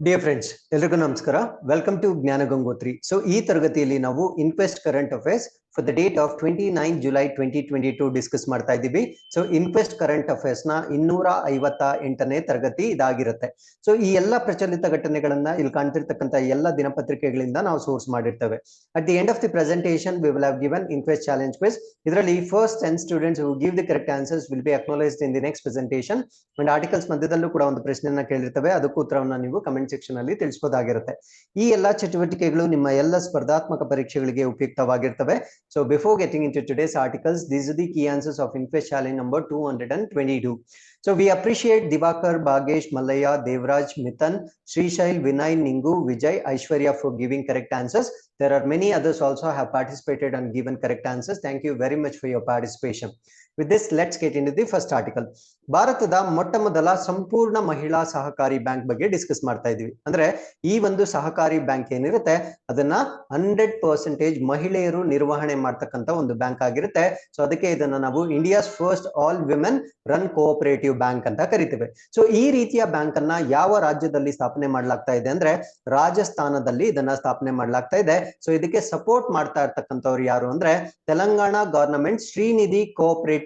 Dear friends, ಎಲ್ರಿಗೂ ನಮಸ್ಕಾರ. Welcome to ಜ್ಞಾನ ಗಂಗೋತ್ರಿ. ಸೊ ಈ ತರಗತಿಯಲ್ಲಿ ನಾವು inquest current affairs for the date of 29 July 2022 discuss ಮಾಡ್ತಾ ಇದ್ದೀವಿ. ಸೊ ಇನ್ಕ್ವೆಸ್ಟ್ ಕರೆಂಟ್ ಅಫೇರ್ಸ್ ನ 258ನೇ ತರಗತಿ ಇದಾಗಿರುತ್ತೆ. ಸೊ ಈ ಎಲ್ಲ ಪ್ರಚಲಿತ ಘಟನೆಗಳನ್ನ ಇಲ್ಲಿ ಕಾಣ್ತಿರ್ತಕ್ಕಂಥ ಎಲ್ಲ ದಿನಪತ್ರಿಕೆಗಳಿಂದ ನಾವು ಸೋರ್ಸ್ ಮಾಡಿರ್ತೇವೆ. At the end of the presentation we will have given inquest challenge quiz. ಇದರಲ್ಲಿ first 10 students who give the correct answers will be acknowledged in the next presentation. And articles ಮಧ್ಯದಲ್ಲೂ ಕೂಡ ಒಂದು ಪ್ರಶ್ನೆಯನ್ನ ಕೇಳಿರ್ತವೆ, ಅದಕ್ಕೂ ಉತ್ತರವನ್ನ ನೀವು ಕಮೆಂಟ್ ಸೆಕ್ಷನ್ ಅಲ್ಲಿ ತಿಳಿಸಬಹುದಾಗಿರುತ್ತೆ. ಈ ಎಲ್ಲಾ ಚಟುವಟಿಕೆಗಳು ನಿಮ್ಮ ಎಲ್ಲ ಸ್ಪರ್ಧಾತ್ಮಕ ಪರೀಕ್ಷೆಗಳಿಗೆ ಉಪಯುಕ್ತವಾಗಿರ್ತವೆ. So before getting into today's articles, these are the key answers of InQuest challenge number 222. So we appreciate Divakar, Bhagesh, Malaya, Devraj, Mithan, Srishail, Vinay, Ningu, Vijay, Aishwarya for giving correct answers. There are many others also have participated and given correct answers. Thank you very much for your participation. With this, let's get into the first article. ಭಾರತದ ಮೊಟ್ಟ ಮೊದಲ ಸಂಪೂರ್ಣ ಮಹಿಳಾ ಸಹಕಾರಿ bank ಬಗ್ಗೆ discuss ಮಾಡ್ತಾ ಇದೀವಿ. ಅಂದ್ರೆ ಈ ಒಂದು ಸಹಕಾರಿ ಬ್ಯಾಂಕ್ ಏನಿರುತ್ತೆ ಅದನ್ನ 100% ಮಹಿಳೆಯರು ನಿರ್ವಹಣೆ ಮಾಡ್ತಕ್ಕಂಥ ಒಂದು ಬ್ಯಾಂಕ್ ಆಗಿರುತ್ತೆ. ಸೊ ಅದಕ್ಕೆ ಇದನ್ನ ನಾವು India's first all women run cooperative bank ಅಂತ ಕರಿತೇವೆ. ಸೊ ಈ ರೀತಿಯ ಬ್ಯಾಂಕ್ ಅನ್ನ ಯಾವ ರಾಜ್ಯದಲ್ಲಿ ಸ್ಥಾಪನೆ ಮಾಡ್ಲಾಗ್ತಾ ಇದೆ ಅಂದ್ರೆ ರಾಜಸ್ಥಾನದಲ್ಲಿ ಇದನ್ನ ಸ್ಥಾಪನೆ ಮಾಡ್ಲಾಗ್ತಾ ಇದೆ. ಸೊ ಇದಕ್ಕೆ ಸಪೋರ್ಟ್ ಮಾಡ್ತಾ ಇರ್ತಕ್ಕಂಥವ್ರು ಯಾರು ಅಂದ್ರೆ Telangana government Srinidhi cooperative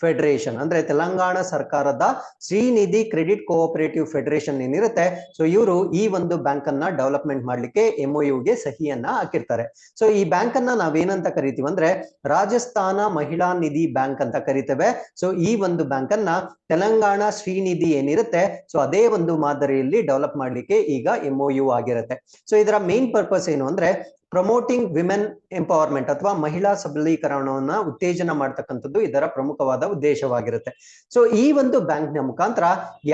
federation, ಅಂದ್ರೆ ತೆಲಂಗಾಣ ಸರ್ಕಾರದ ಶ್ರೀನಿಧಿ ಕ್ರೆಡಿಟ್ ಕೋಆಪರೇಟಿವ್ ಫೆಡರೇಷನ್ ಏನಿರುತ್ತೆ, ಸೊ ಇವರು ಈ ಒಂದು ಬ್ಯಾಂಕ್ ಅನ್ನ ಡೆವಲಪ್ಮೆಂಟ್ ಮಾಡ್ಲಿಕ್ಕೆ MOU ಗೆ ಸಹಿಯನ್ನ ಹಾಕಿರ್ತಾರೆ. ಸೊ ಈ ಬ್ಯಾಂಕ್ ಅನ್ನ ನಾವೇನಂತ ಕರಿತೀವಿ ಅಂದ್ರೆ ರಾಜಸ್ಥಾನ ಮಹಿಳಾ ನಿಧಿ ಬ್ಯಾಂಕ್ ಅಂತ ಕರಿತೇವೆ. ಸೊ ಈ ಒಂದು ಬ್ಯಾಂಕ್ ಅನ್ನ ತೆಲಂಗಾಣ ಶ್ರೀನಿಧಿ ಏನಿರುತ್ತೆ ಸೊ ಅದೇ ಒಂದು ಮಾದರಿಯಲ್ಲಿ ಡೆವಲಪ್ ಮಾಡ್ಲಿಕ್ಕೆ ಈಗ MOU ಆಗಿರುತ್ತೆ. ಸೊ ಇದರ ಮೇನ್ ಪರ್ಪಸ್ ಏನು ಅಂದ್ರೆ ಪ್ರಮೋಟಿಂಗ್ ವಿಮೆನ್ ಎಂಪವರ್ಮೆಂಟ್ ಅಥವಾ ಮಹಿಳಾ ಸಬಲೀಕರಣವನ್ನ ಉತ್ತೇಜನ ಮಾಡ್ತಕ್ಕಂಥದ್ದು ಇದರ ಪ್ರಮುಖವಾದ ಉದ್ದೇಶವಾಗಿರುತ್ತೆ. ಸೊ ಈ ಒಂದು ಬ್ಯಾಂಕ್ ನ ಮುಖಾಂತರ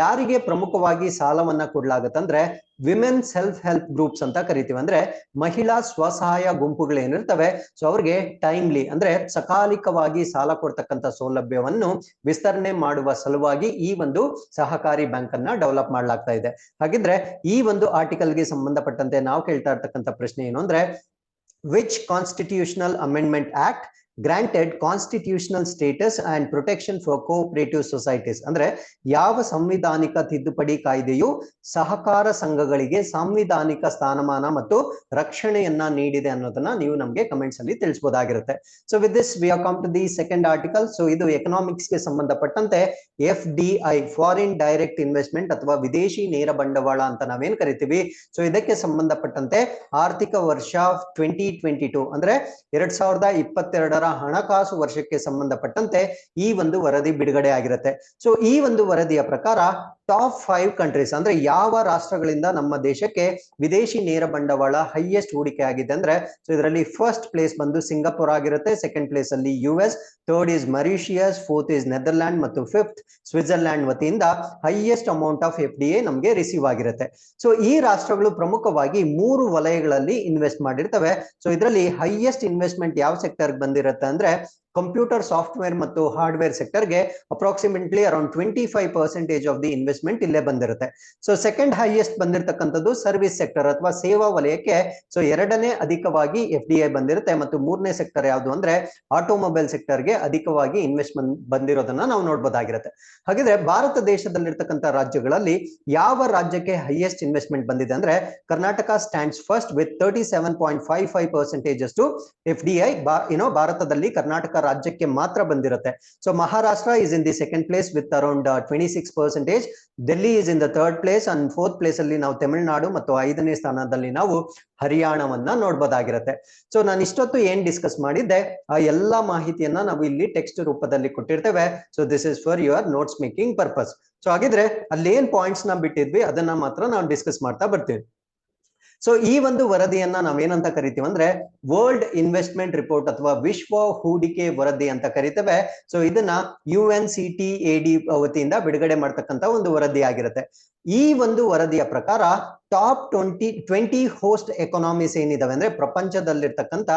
ಯಾರಿಗೆ ಪ್ರಮುಖವಾಗಿ ಸಾಲವನ್ನ ಕೊಡ್ಲಾಗತ್ತಂದ್ರೆ ವಿಮೆನ್ ಸೆಲ್ಫ್ ಹೆಲ್ಪ್ ಗ್ರೂಪ್ಸ್ ಅಂತ ಕರಿತೀವಿ. ಅಂದ್ರೆ ಮಹಿಳಾ ಸ್ವಸಹಾಯ ಗುಂಪುಗಳು ಏನಿರ್ತವೆ ಸೊ ಅವ್ರಿಗೆ ಟೈಮ್ಲಿ ಅಂದ್ರೆ ಸಕಾಲಿಕವಾಗಿ ಸಾಲ ಕೊಡ್ತಕ್ಕಂಥ ಸೌಲಭ್ಯವನ್ನು ವಿಸ್ತರಣೆ ಮಾಡುವ ಸಲುವಾಗಿ ಈ ಒಂದು ಸಹಕಾರಿ ಬ್ಯಾಂಕ್ ಅನ್ನ ಡೆವಲಪ್ ಮಾಡ್ಲಾಗ್ತಾ ಇದೆ. ಹಾಗಿದ್ರೆ ಈ ಒಂದು ಆರ್ಟಿಕಲ್ಗೆ ಸಂಬಂಧಪಟ್ಟಂತೆ ನಾವು ಕೇಳ್ತಾ ಇರ್ತಕ್ಕಂಥ ಪ್ರಶ್ನೆ ಏನು ಅಂದ್ರೆ which constitutional amendment act granted constitutional status and protection for cooperative societies? ಅಂದ್ರೆ ಯಾವ ಸಂವಿಧಾನಿಕ ತಿದ್ದುಪಡಿ ಕಾಯ್ದೆಯು ಸಹಕಾರ ಸಂಘಗಳಿಗೆ ಸಾಂವಿಧಾನಿಕ ಸ್ಥಾನಮಾನ ಮತ್ತು ರಕ್ಷಣೆಯನ್ನ ನೀಡಿದೆ ಅನ್ನೋದನ್ನ ನೀವು ನಮಗೆ ಕಮೆಂಟ್ಸ್ ಅಲ್ಲಿ ತಿಳಿಸಬಹುದಾಗಿರುತ್ತೆ. So with this we have come to the second article. So ಇದು ಎಕನಾಮಿಕ್ಸ್ ಗೆ ಸಂಬಂಧಪಟ್ಟಂತೆ FDI ಫಾರಿನ್ ಡೈರೆಕ್ಟ್ ಇನ್ವೆಸ್ಟ್ಮೆಂಟ್ ಅಥವಾ ವಿದೇಶಿ ನೇರ ಬಂಡವಾಳ ಅಂತ ನಾವೇನ್ ಕರಿತೀವಿ. ಸೊ ಇದಕ್ಕೆ ಸಂಬಂಧಪಟ್ಟಂತೆ ಆರ್ಥಿಕ ವರ್ಷ 2022 ಅಂದ್ರೆ 2022ರ ಹಣಕಾಸು ವರ್ಷಕ್ಕೆ ಸಂಬಂಧಪಟ್ಟಂತೆ ಈ ಒಂದು ವರದಿ ಬಿಡುಗಡೆ ಆಗಿರುತ್ತೆ. ಸೊ ಈ ಒಂದು ವರದಿಯ ಪ್ರಕಾರ ಟಾಪ್ 5 ಕಂಟ್ರೀಸ್ ಅಂದ್ರೆ ಯಾವ ರಾಷ್ಟ್ರಗಳಿಂದ ನಮ್ಮ ದೇಶಕ್ಕೆ ವಿದೇಶಿ ನೇರ ಬಂಡವಾಳ ಹೈಯೆಸ್ಟ್ ಹೂಡಿಕೆ ಆಗಿದೆ ಅಂದ್ರೆ ಸೊ ಇದರಲ್ಲಿ ಫಸ್ಟ್ ಪ್ಲೇಸ್ ಬಂದು ಸಿಂಗಾಪುರ್ ಆಗಿರುತ್ತೆ, ಸೆಕೆಂಡ್ ಪ್ಲೇಸ್ ಅಲ್ಲಿ US, third is Mauritius, fourth is Netherland ಮತ್ತು ಫಿಫ್ತ್ ಸ್ವಿಟ್ಜರ್ಲ್ಯಾಂಡ್ ವತಿಯಿಂದ ಹೈಯೆಸ್ಟ್ ಅಮೌಂಟ್ ಆಫ್ FDI ನಮಗೆ ರಿಸೀವ್ ಆಗಿರುತ್ತೆ. ಸೊ ಈ ರಾಷ್ಟ್ರಗಳು ಪ್ರಮುಖವಾಗಿ 3 ವಲಯಗಳಲ್ಲಿ ಇನ್ವೆಸ್ಟ್ ಮಾಡಿರ್ತವೆ. ಸೊ ಇದರಲ್ಲಿ ಹೈಯೆಸ್ಟ್ ಇನ್ವೆಸ್ಟ್ಮೆಂಟ್ ಯಾವ ಸೆಕ್ಟರ್ ಬಂದಿರುತ್ತೆ ಅಂದ್ರೆ ಕಂಪ್ಯೂಟರ್ ಸಾಫ್ಟ್ವೇರ್ ಮತ್ತು ಹಾರ್ಡ್ವೇರ್ ಸೆಕ್ಟರ್ಗೆ approximately around 25% of the investment ಇಲ್ಲೇ ಬಂದಿರುತ್ತೆ. ಸೊ ಸೆಕೆಂಡ್ ಹೈಯೆಸ್ಟ್ ಬಂದಿರತಕ್ಕಂಥದ್ದು ಸರ್ವಿಸ್ ಸೆಕ್ಟರ್ ಅಥವಾ ಸೇವಾ ವಲಯಕ್ಕೆ ಸೊ ಎರಡನೇ ಅಧಿಕವಾಗಿ FDI ಬಂದಿರುತ್ತೆ ಮತ್ತು ಮೂರನೇ ಸೆಕ್ಟರ್ ಯಾವುದು ಅಂದ್ರೆ ಆಟೋಮೊಬೈಲ್ ಸೆಕ್ಟರ್ಗೆ ಅಧಿಕವಾಗಿ ಇನ್ವೆಸ್ಟ್ಮೆಂಟ್ ಬಂದಿರೋದನ್ನ ನಾವು ನೋಡಬಹುದಾಗಿರುತ್ತೆ. ಹಾಗಿದ್ರೆ ಭಾರತ ದೇಶದಲ್ಲಿರ್ತಕ್ಕಂಥ ರಾಜ್ಯಗಳಲ್ಲಿ ಯಾವ ರಾಜ್ಯಕ್ಕೆ ಹೈಯೆಸ್ಟ್ ಇನ್ವೆಸ್ಟ್ಮೆಂಟ್ ಬಂದಿದೆ ಅಂದ್ರೆ ಕರ್ನಾಟಕ ಸ್ಟ್ಯಾಂಡ್ಸ್ ಫಸ್ಟ್ ವಿತ್ 37.55% ಅಷ್ಟು FDI ಭಾರತದಲ್ಲಿ ಕರ್ನಾಟಕ ರಾಜ್ಯಕ್ಕೆ ಮಾತ್ರ ಬಂದಿರುತ್ತೆ. So Maharashtra is in the second place with around 26%. Delhi is in the third place and fourth place ಅಲ್ಲಿ ನಾವು ತಮಿಳುನಾಡು ಮತ್ತು 5ನೇ ಸ್ಥಾನದಲ್ಲಿ ನಾವು ಹರಿಯಾಣವನ್ನ ನೋಡಬಹುದಾಗಿರುತ್ತೆ. ಸೊ ನಾನು ಇಷ್ಟೊತ್ತು ಏನ್ ಡಿಸ್ಕಸ್ ಮಾಡಿದ್ದೆ ಆ ಎಲ್ಲಾ ಮಾಹಿತಿಯನ್ನ ನಾವು ಇಲ್ಲಿ ಟೆಕ್ಸ್ಟ್ ರೂಪದಲ್ಲಿ ಕೊಟ್ಟಿರ್ತೇವೆ. So this is for your notes making purpose. So ಹಾಗಿದ್ರೆ ಅಲ್ಲಿ ಏನ್ ಪಾಯಿಂಟ್ಸ್ ನ ಬಿಟ್ಟಿದ್ವಿ ಅದನ್ನ ಮಾತ್ರ ನಾವು ಡಿಸ್ಕಸ್ ಮಾಡ್ತಾ ಬರ್ತೀವಿ. ಸೊ ಈ ಒಂದು ವರದಿಯನ್ನ ನಾವೇನಂತ ಕರಿತೀವಿ ಅಂದ್ರೆ ವರ್ಲ್ಡ್ ಇನ್ವೆಸ್ಟ್ಮೆಂಟ್ ರಿಪೋರ್ಟ್ ಅಥವಾ ವಿಶ್ವ ಹೂಡಿಕೆ ವರದಿ ಅಂತ ಕರಿತೇವೆ. ಸೊ ಇದನ್ನ UNCTAD ವತಿಯಿಂದ ಬಿಡುಗಡೆ ಮಾಡ್ತಕ್ಕಂಥ ಒಂದು ವರದಿ ಆಗಿರುತ್ತೆ. ಈ ಒಂದು ವರದಿಯ ಪ್ರಕಾರ ಟಾಪ್ 20 ಹೋಸ್ಟ್ ಎಕಾನಮೀಸ್ ಏನಿದಾವೆ ಅಂದ್ರೆ ಪ್ರಪಂಚದಲ್ಲಿರ್ತಕ್ಕಂಥ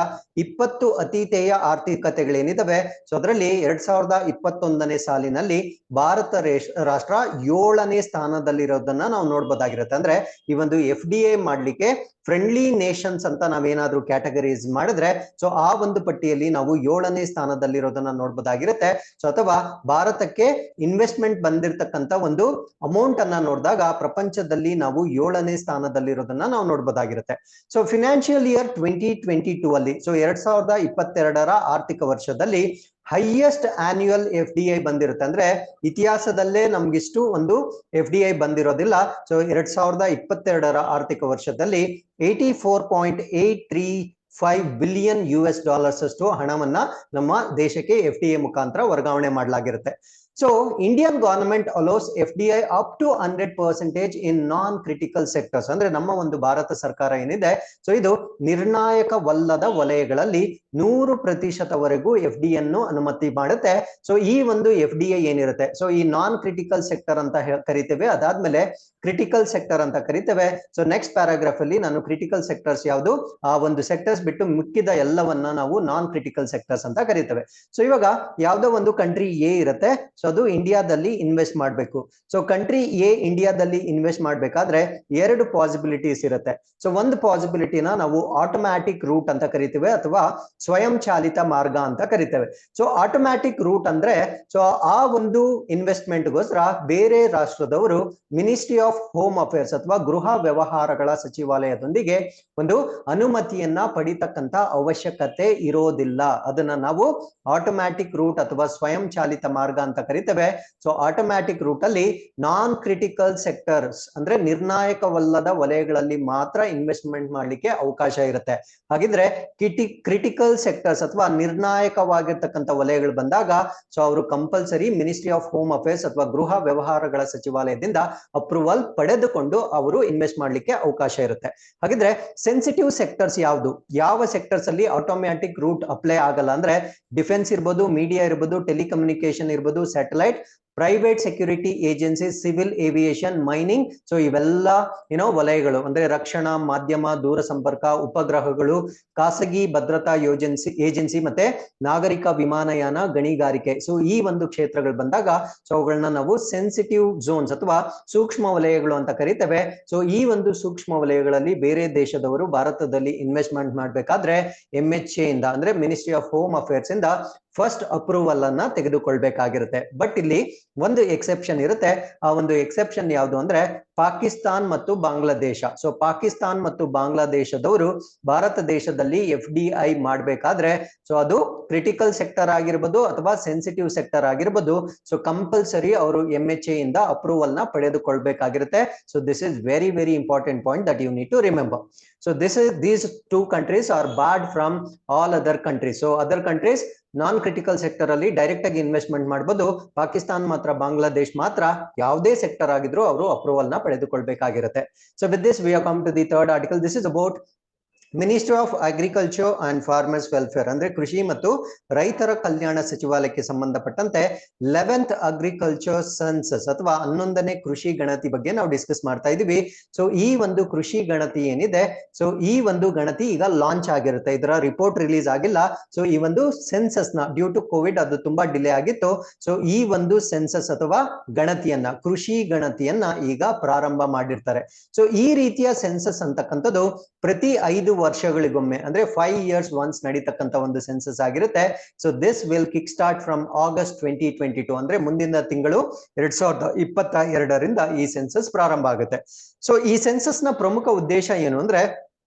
20 ಅತಿಥೇಯ ಆರ್ಥಿಕತೆಗಳೇನಿದಾವೆ ಸೊ ಅದರಲ್ಲಿ 2021ನೇ ಸಾಲಿನಲ್ಲಿ ಭಾರತ ರಾಷ್ಟ್ರ 7ನೇ ಸ್ಥಾನದಲ್ಲಿರೋದನ್ನ ನಾವು ನೋಡ್ಬೋದಾಗಿರುತ್ತೆ. ಅಂದ್ರೆ ಈ ಒಂದು FDI ಮಾಡ್ಲಿಕ್ಕೆ ಫ್ರೆಂಡ್ಲಿ ನೇಷನ್ಸ್ ಅಂತ ನಾವೇನಾದ್ರೂ ಕ್ಯಾಟಗರೀಸ್ ಮಾಡಿದ್ರೆ ಸೊ ಆ ಒಂದು ಪಟ್ಟಿಯಲ್ಲಿ ನಾವು 7ನೇ ಸ್ಥಾನದಲ್ಲಿರೋದನ್ನ ನೋಡ್ಬೋದಾಗಿರುತ್ತೆ. ಸೊ ಅಥವಾ ಭಾರತಕ್ಕೆ ಇನ್ವೆಸ್ಟ್ಮೆಂಟ್ ಬಂದಿರತಕ್ಕಂತ ಒಂದು ಅಮೌಂಟ್ ಅನ್ನ ನೋಡಿದಾಗ ಪ್ರಪಂಚದಲ್ಲಿ ನಾವು 7ನೇ ಸ್ಥಾನದಲ್ಲಿರೋದನ್ನ ನಾವು ನೋಡ್ಬೋದಾಗಿರುತ್ತೆ. ಸೊ ಫಿನಾನ್ಷಿಯಲ್ ಇಯರ್ 2022 ಅಲ್ಲಿ ಸೊ 2022ರ ಆರ್ಥಿಕ ವರ್ಷದಲ್ಲಿ ಹೈಯೆಸ್ಟ್ ಆನ್ಯುಯಲ್ FDI ಬಂದಿರುತ್ತೆ. ಅಂದ್ರೆ ಇತಿಹಾಸದಲ್ಲೇ ನಮ್ಗಿಷ್ಟು ಒಂದು FDI ಬಂದಿರೋದಿಲ್ಲ. ಸೊ 2022ರ ಆರ್ಥಿಕ ವರ್ಷದಲ್ಲಿ 84.835 ಬಿಲಿಯನ್ US ಅಷ್ಟು ಹಣವನ್ನ ನಮ್ಮ ದೇಶಕ್ಕೆ FDI ಮುಖಾಂತರ ವರ್ಗಾವಣೆ ಮಾಡಲಾಗಿರುತ್ತೆ. So Indian government allows FDI up to 100% in non-critical sectors. ಅಂದ್ರೆ ನಮ್ಮ ಒಂದು ಭಾರತ ಸರ್ಕಾರ ಏನಿದೆ ಸೊ ಇದು ನಿರ್ಣಾಯಕವಲ್ಲದ ವಲಯಗಳಲ್ಲಿ 100%ವರೆಗೂ FDI ಅನ್ನು ಅನುಮತಿ ಮಾಡುತ್ತೆ. ಸೊ ಈ ಒಂದು FDI ಏನಿರುತ್ತೆ ಸೊ ಈ ನಾನ್ ಕ್ರಿಟಿಕಲ್ ಸೆಕ್ಟರ್ ಅಂತ ಕರಿತೇವೆ, ಅದಾದ್ಮೇಲೆ ಕ್ರಿಟಿಕಲ್ ಸೆಕ್ಟರ್ ಅಂತ ಕರಿತೇವೆ. ಸೊ ನೆಕ್ಸ್ಟ್ ಪ್ಯಾರಾಗ್ರಾಫ್ ಅಲ್ಲಿ ನಾನು ಕ್ರಿಟಿಕಲ್ ಸೆಕ್ಟರ್ಸ್ ಯಾವುದು ಆ ಒಂದು ಸೆಕ್ಟರ್ಸ್ ಬಿಟ್ಟು ಮಿಕ್ಕಿದ ಎಲ್ಲವನ್ನ ನಾವು ನಾನ್ ಕ್ರಿಟಿಕಲ್ ಸೆಕ್ಟರ್ಸ್ ಅಂತ ಕರಿತೇವೆ. ಸೊ ಇವಾಗ ಯಾವ್ದೋ ಒಂದು ಕಂಟ್ರಿ ಎ ಇರುತ್ತೆ, ಸೊ ಅದು ಇಂಡಿಯಾದಲ್ಲಿ ಇನ್ವೆಸ್ಟ್ ಮಾಡಬೇಕು. ಸೊ ಕಂಟ್ರಿ ಎ ಇಂಡಿಯಾದಲ್ಲಿ ಇನ್ವೆಸ್ಟ್ ಮಾಡಬೇಕಾದ್ರೆ 2 ಪಾಸಿಬಿಲಿಟೀಸ್ ಇರುತ್ತೆ. ಸೊ ಒಂದು ಪಾಸಿಬಿಲಿಟಿನ ನಾವು ಆಟೋಮ್ಯಾಟಿಕ್ ರೂಟ್ ಅಂತ ಕರಿತೇವೆ ಅಥವಾ ಸ್ವಯಂ ಚಾಲಿತ ಮಾರ್ಗ ಅಂತ ಕರಿತೇವೆ. ಸೊ ಆಟೋಮ್ಯಾಟಿಕ್ ರೂಟ್ ಅಂದ್ರೆ ಸೊ ಆ ಒಂದು ಇನ್ವೆಸ್ಟ್ಮೆಂಟ್ಗೋಸ್ಕರ ಬೇರೆ ರಾಷ್ಟ್ರದವರು ಮಿನಿಸ್ಟ್ರಿ ಆಫ್ ಹೋಮ್ ಅಫೇರ್ಸ್ ಅಥವಾ ಗೃಹ ವ್ಯವಹಾರಗಳ ಸಚಿವಾಲಯದೊಂದಿಗೆ ಒಂದು ಅನುಮತಿಯನ್ನ ಪಡಿತಕ್ಕಂತ ಅವಶ್ಯಕತೆ ಇರೋದಿಲ್ಲ. ಅದನ್ನ ನಾವು ಆಟೋಮ್ಯಾಟಿಕ್ ರೂಟ್ ಅಥವಾ ಸ್ವಯಂ ಚಾಲಿತ ಮಾರ್ಗ ಅಂತ ಕರಿತೇವೆ. ಸೊ ಆಟೋಮ್ಯಾಟಿಕ್ ರೂಟ್ ಅಲ್ಲಿ ನಾನ್ ಕ್ರಿಟಿಕಲ್ ಸೆಕ್ಟರ್ಸ್ ಅಂದ್ರೆ ನಿರ್ಣಾಯಕವಲ್ಲದ ವಲಯಗಳಲ್ಲಿ ಮಾತ್ರ ಇನ್ವೆಸ್ಟ್ಮೆಂಟ್ ಮಾಡ್ಲಿಕ್ಕೆ ಅವಕಾಶ ಇರುತ್ತೆ. ಹಾಗಿದ್ರೆ ಕ್ರಿಟಿಕಲ್ ಸೆಕ್ಟರ್ಸ್ ಅಥವಾ ನಿರ್ಣಾಯಕವಾಗಿರ್ತಕ್ಕಂಥ ವಲಯಗಳು ಬಂದಾಗ ಸೊ ಅವರು compulsory ministry of home affairs ಅಥವಾ ಗೃಹ ವ್ಯವಹಾರಗಳ ಸಚಿವಾಲಯದಿಂದ ಅಪ್ರೂವಲ್ ಪಡೆದುಕೊಂಡು ಅವರು ಇನ್ವೆಸ್ಟ್ ಮಾಡ್ಲಿಕ್ಕೆ ಅವಕಾಶ ಇರುತ್ತೆ. ಹಾಗಿದ್ರೆ ಸೆನ್ಸಿಟಿವ್ ಸೆಕ್ಟರ್ಸ್ ಯಾವುದು, ಯಾವ ಸೆಕ್ಟರ್ಸ್ ಅಲ್ಲಿ ಆಟೋಮ್ಯಾಟಿಕ್ ರೂಟ್ ಅಪ್ಲೈ ಆಗಲ್ಲ ಅಂದ್ರೆ ಡಿಫೆನ್ಸ್ ಇರ್ಬೋದು, ಮೀಡಿಯಾ ಇರ್ಬೋದು, ಟೆಲಿಕಮ್ಯುನಿಕೇಶನ್ ಇರ್ಬೋದು, satellite, private security agencies, civil aviation, mining. So ಇವೆಲ್ಲ ವಲಯಗಳು ಅಂದ್ರೆ ರಕ್ಷಣಾ, ಮಾಧ್ಯಮ, ದೂರ ಸಂಪರ್ಕ, ಉಪಗ್ರಹಗಳು, ಖಾಸಗಿ ಭದ್ರತಾ ಏಜೆನ್ಸಿ ಮತ್ತೆ ನಾಗರಿಕ ವಿಮಾನಯಾನ, ಗಣಿಗಾರಿಕೆ. ಸೊ ಈ ಒಂದು ಕ್ಷೇತ್ರಗಳು ಬಂದಾಗ ಸೊ ಅವುಗಳನ್ನ ನಾವು ಸೆನ್ಸಿಟಿವ್ ಝೋನ್ಸ್ ಅಥವಾ ಸೂಕ್ಷ್ಮ ವಲಯಗಳು ಅಂತ ಕರಿತೇವೆ. ಸೊ ಈ ಒಂದು ಸೂಕ್ಷ್ಮ ವಲಯಗಳಲ್ಲಿ ಬೇರೆ ದೇಶದವರು ಭಾರತದಲ್ಲಿ ಇನ್ವೆಸ್ಟ್ಮೆಂಟ್ ಮಾಡ್ಬೇಕಾದ್ರೆ MHA ಇಂದ ಅಂದ್ರೆ ಮಿನಿಸ್ಟ್ರಿ ಆಫ್ ಹೋಮ್ ಅಫೇರ್ಸ್ ಇಂದ ಫಸ್ಟ್ ಅಪ್ರೂವಲ್ ಅನ್ನ ತೆಗೆದುಕೊಳ್ಬೇಕಾಗಿರುತ್ತೆ. ಬಟ್ ಇಲ್ಲಿ ಒಂದು ಎಕ್ಸೆಪ್ಷನ್ ಇರುತ್ತೆ. ಆ ಒಂದು ಎಕ್ಸೆಪ್ಷನ್ ಯಾವುದು ಅಂದ್ರೆ ಪಾಕಿಸ್ತಾನ್ ಮತ್ತು ಬಾಂಗ್ಲಾದೇಶ. ಸೊ ಪಾಕಿಸ್ತಾನ್ ಮತ್ತು ಬಾಂಗ್ಲಾದೇಶದವರು ಭಾರತ ದೇಶದಲ್ಲಿ FDI ಮಾಡ್ಬೇಕಾದ್ರೆ ಸೊ ಅದು ಕ್ರಿಟಿಕಲ್ ಸೆಕ್ಟರ್ ಆಗಿರ್ಬೋದು ಅಥವಾ ಸೆನ್ಸಿಟಿವ್ ಸೆಕ್ಟರ್ ಆಗಿರ್ಬೋದು ಸೊ ಕಂಪಲ್ಸರಿ ಅವರು MHA ಇಂದ ಅಪ್ರೂವಲ್ ನ ಪಡೆದುಕೊಳ್ಬೇಕಾಗಿರುತ್ತೆ. So this is very very important point that you need to remember. So these two countries are barred from all other countries. So other countries non critical sector ಅಲ್ಲಿ direct ಆಗಿ investment ಮಾಡಬಹುದು. ಪಾಕಿಸ್ತಾನ್ ಮಾತ್ರ, ಬಾಂಗ್ಲಾದೇಶ್ ಮಾತ್ರ ಯಾವುದೇ sector ಆಗಿದ್ರು ಅವರು approval ನ ಪಡೆದುಕೊಳ್ಬೇಕಾಗಿರುತ್ತೆ. So with this we have come to the third article. This is about ministry of agriculture and farmers welfare ಅಂದ್ರೆ ಕೃಷಿ ಮತ್ತು ರೈತರ ಕಲ್ಯಾಣ ಸಚಿವಾಲಯಕ್ಕೆ ಸಂಬಂಧಪಟ್ಟಂತೆ 11th ಅಗ್ರಿಕಲ್ಚರ್ ಸೆನ್ಸಸ್ ಅಥವಾ 11ನೇ ಕೃಷಿ ಗಣತಿ ಬಗ್ಗೆ ನಾವು ಡಿಸ್ಕಸ್ ಮಾಡ್ತಾ ಇದೀವಿ. ಸೊ ಈ ಒಂದು ಕೃಷಿ ಗಣತಿ ಏನಿದೆ ಸೊ ಈ ಒಂದು ಗಣತಿ ಈಗ ಲಾಂಚ್ ಆಗಿರುತ್ತೆ, ಇದರ ರಿಪೋರ್ಟ್ ರಿಲೀಸ್ ಆಗಿಲ್ಲ. ಸೊ ಈ ಒಂದು ಸೆನ್ಸಸ್ ನ ಡ್ಯೂ ಟು ಕೋವಿಡ್ ಅದು ತುಂಬಾ ಡಿಲೇ ಆಗಿತ್ತು. ಸೊ ಈ ಒಂದು ಸೆನ್ಸಸ್ ಅಥವಾ ಗಣತಿಯನ್ನ ಕೃಷಿ ಗಣತಿಯನ್ನ ಈಗ ಪ್ರಾರಂಭ ಮಾಡಿರ್ತಾರೆ. ಸೊ ಈ ರೀತಿಯ ಸೆನ್ಸಸ್ ಅಂತಕ್ಕಂಥದ್ದು ಪ್ರತಿ 5 ವರ್ಷಗಳಿಗೊಮ್ಮೆ ಅಂದ್ರೆ 5 years once ನಡೀತಕ್ಕಂತ ಒಂದು ಸೆನ್ಸಸ್ ಆಗಿರುತ್ತೆ. So this will kick start from August 2022 ಅಂದ್ರೆ ಮುಂದಿನ ತಿಂಗಳು 2022ರಿಂದ ಈ ಸೆನ್ಸಸ್ ಪ್ರಾರಂಭ ಆಗುತ್ತೆ. ಸೊ ಈ ಸೆನ್ಸಸ್ ನ ಪ್ರಮುಖ ಉದ್ದೇಶ ಏನು ಅಂದ್ರೆ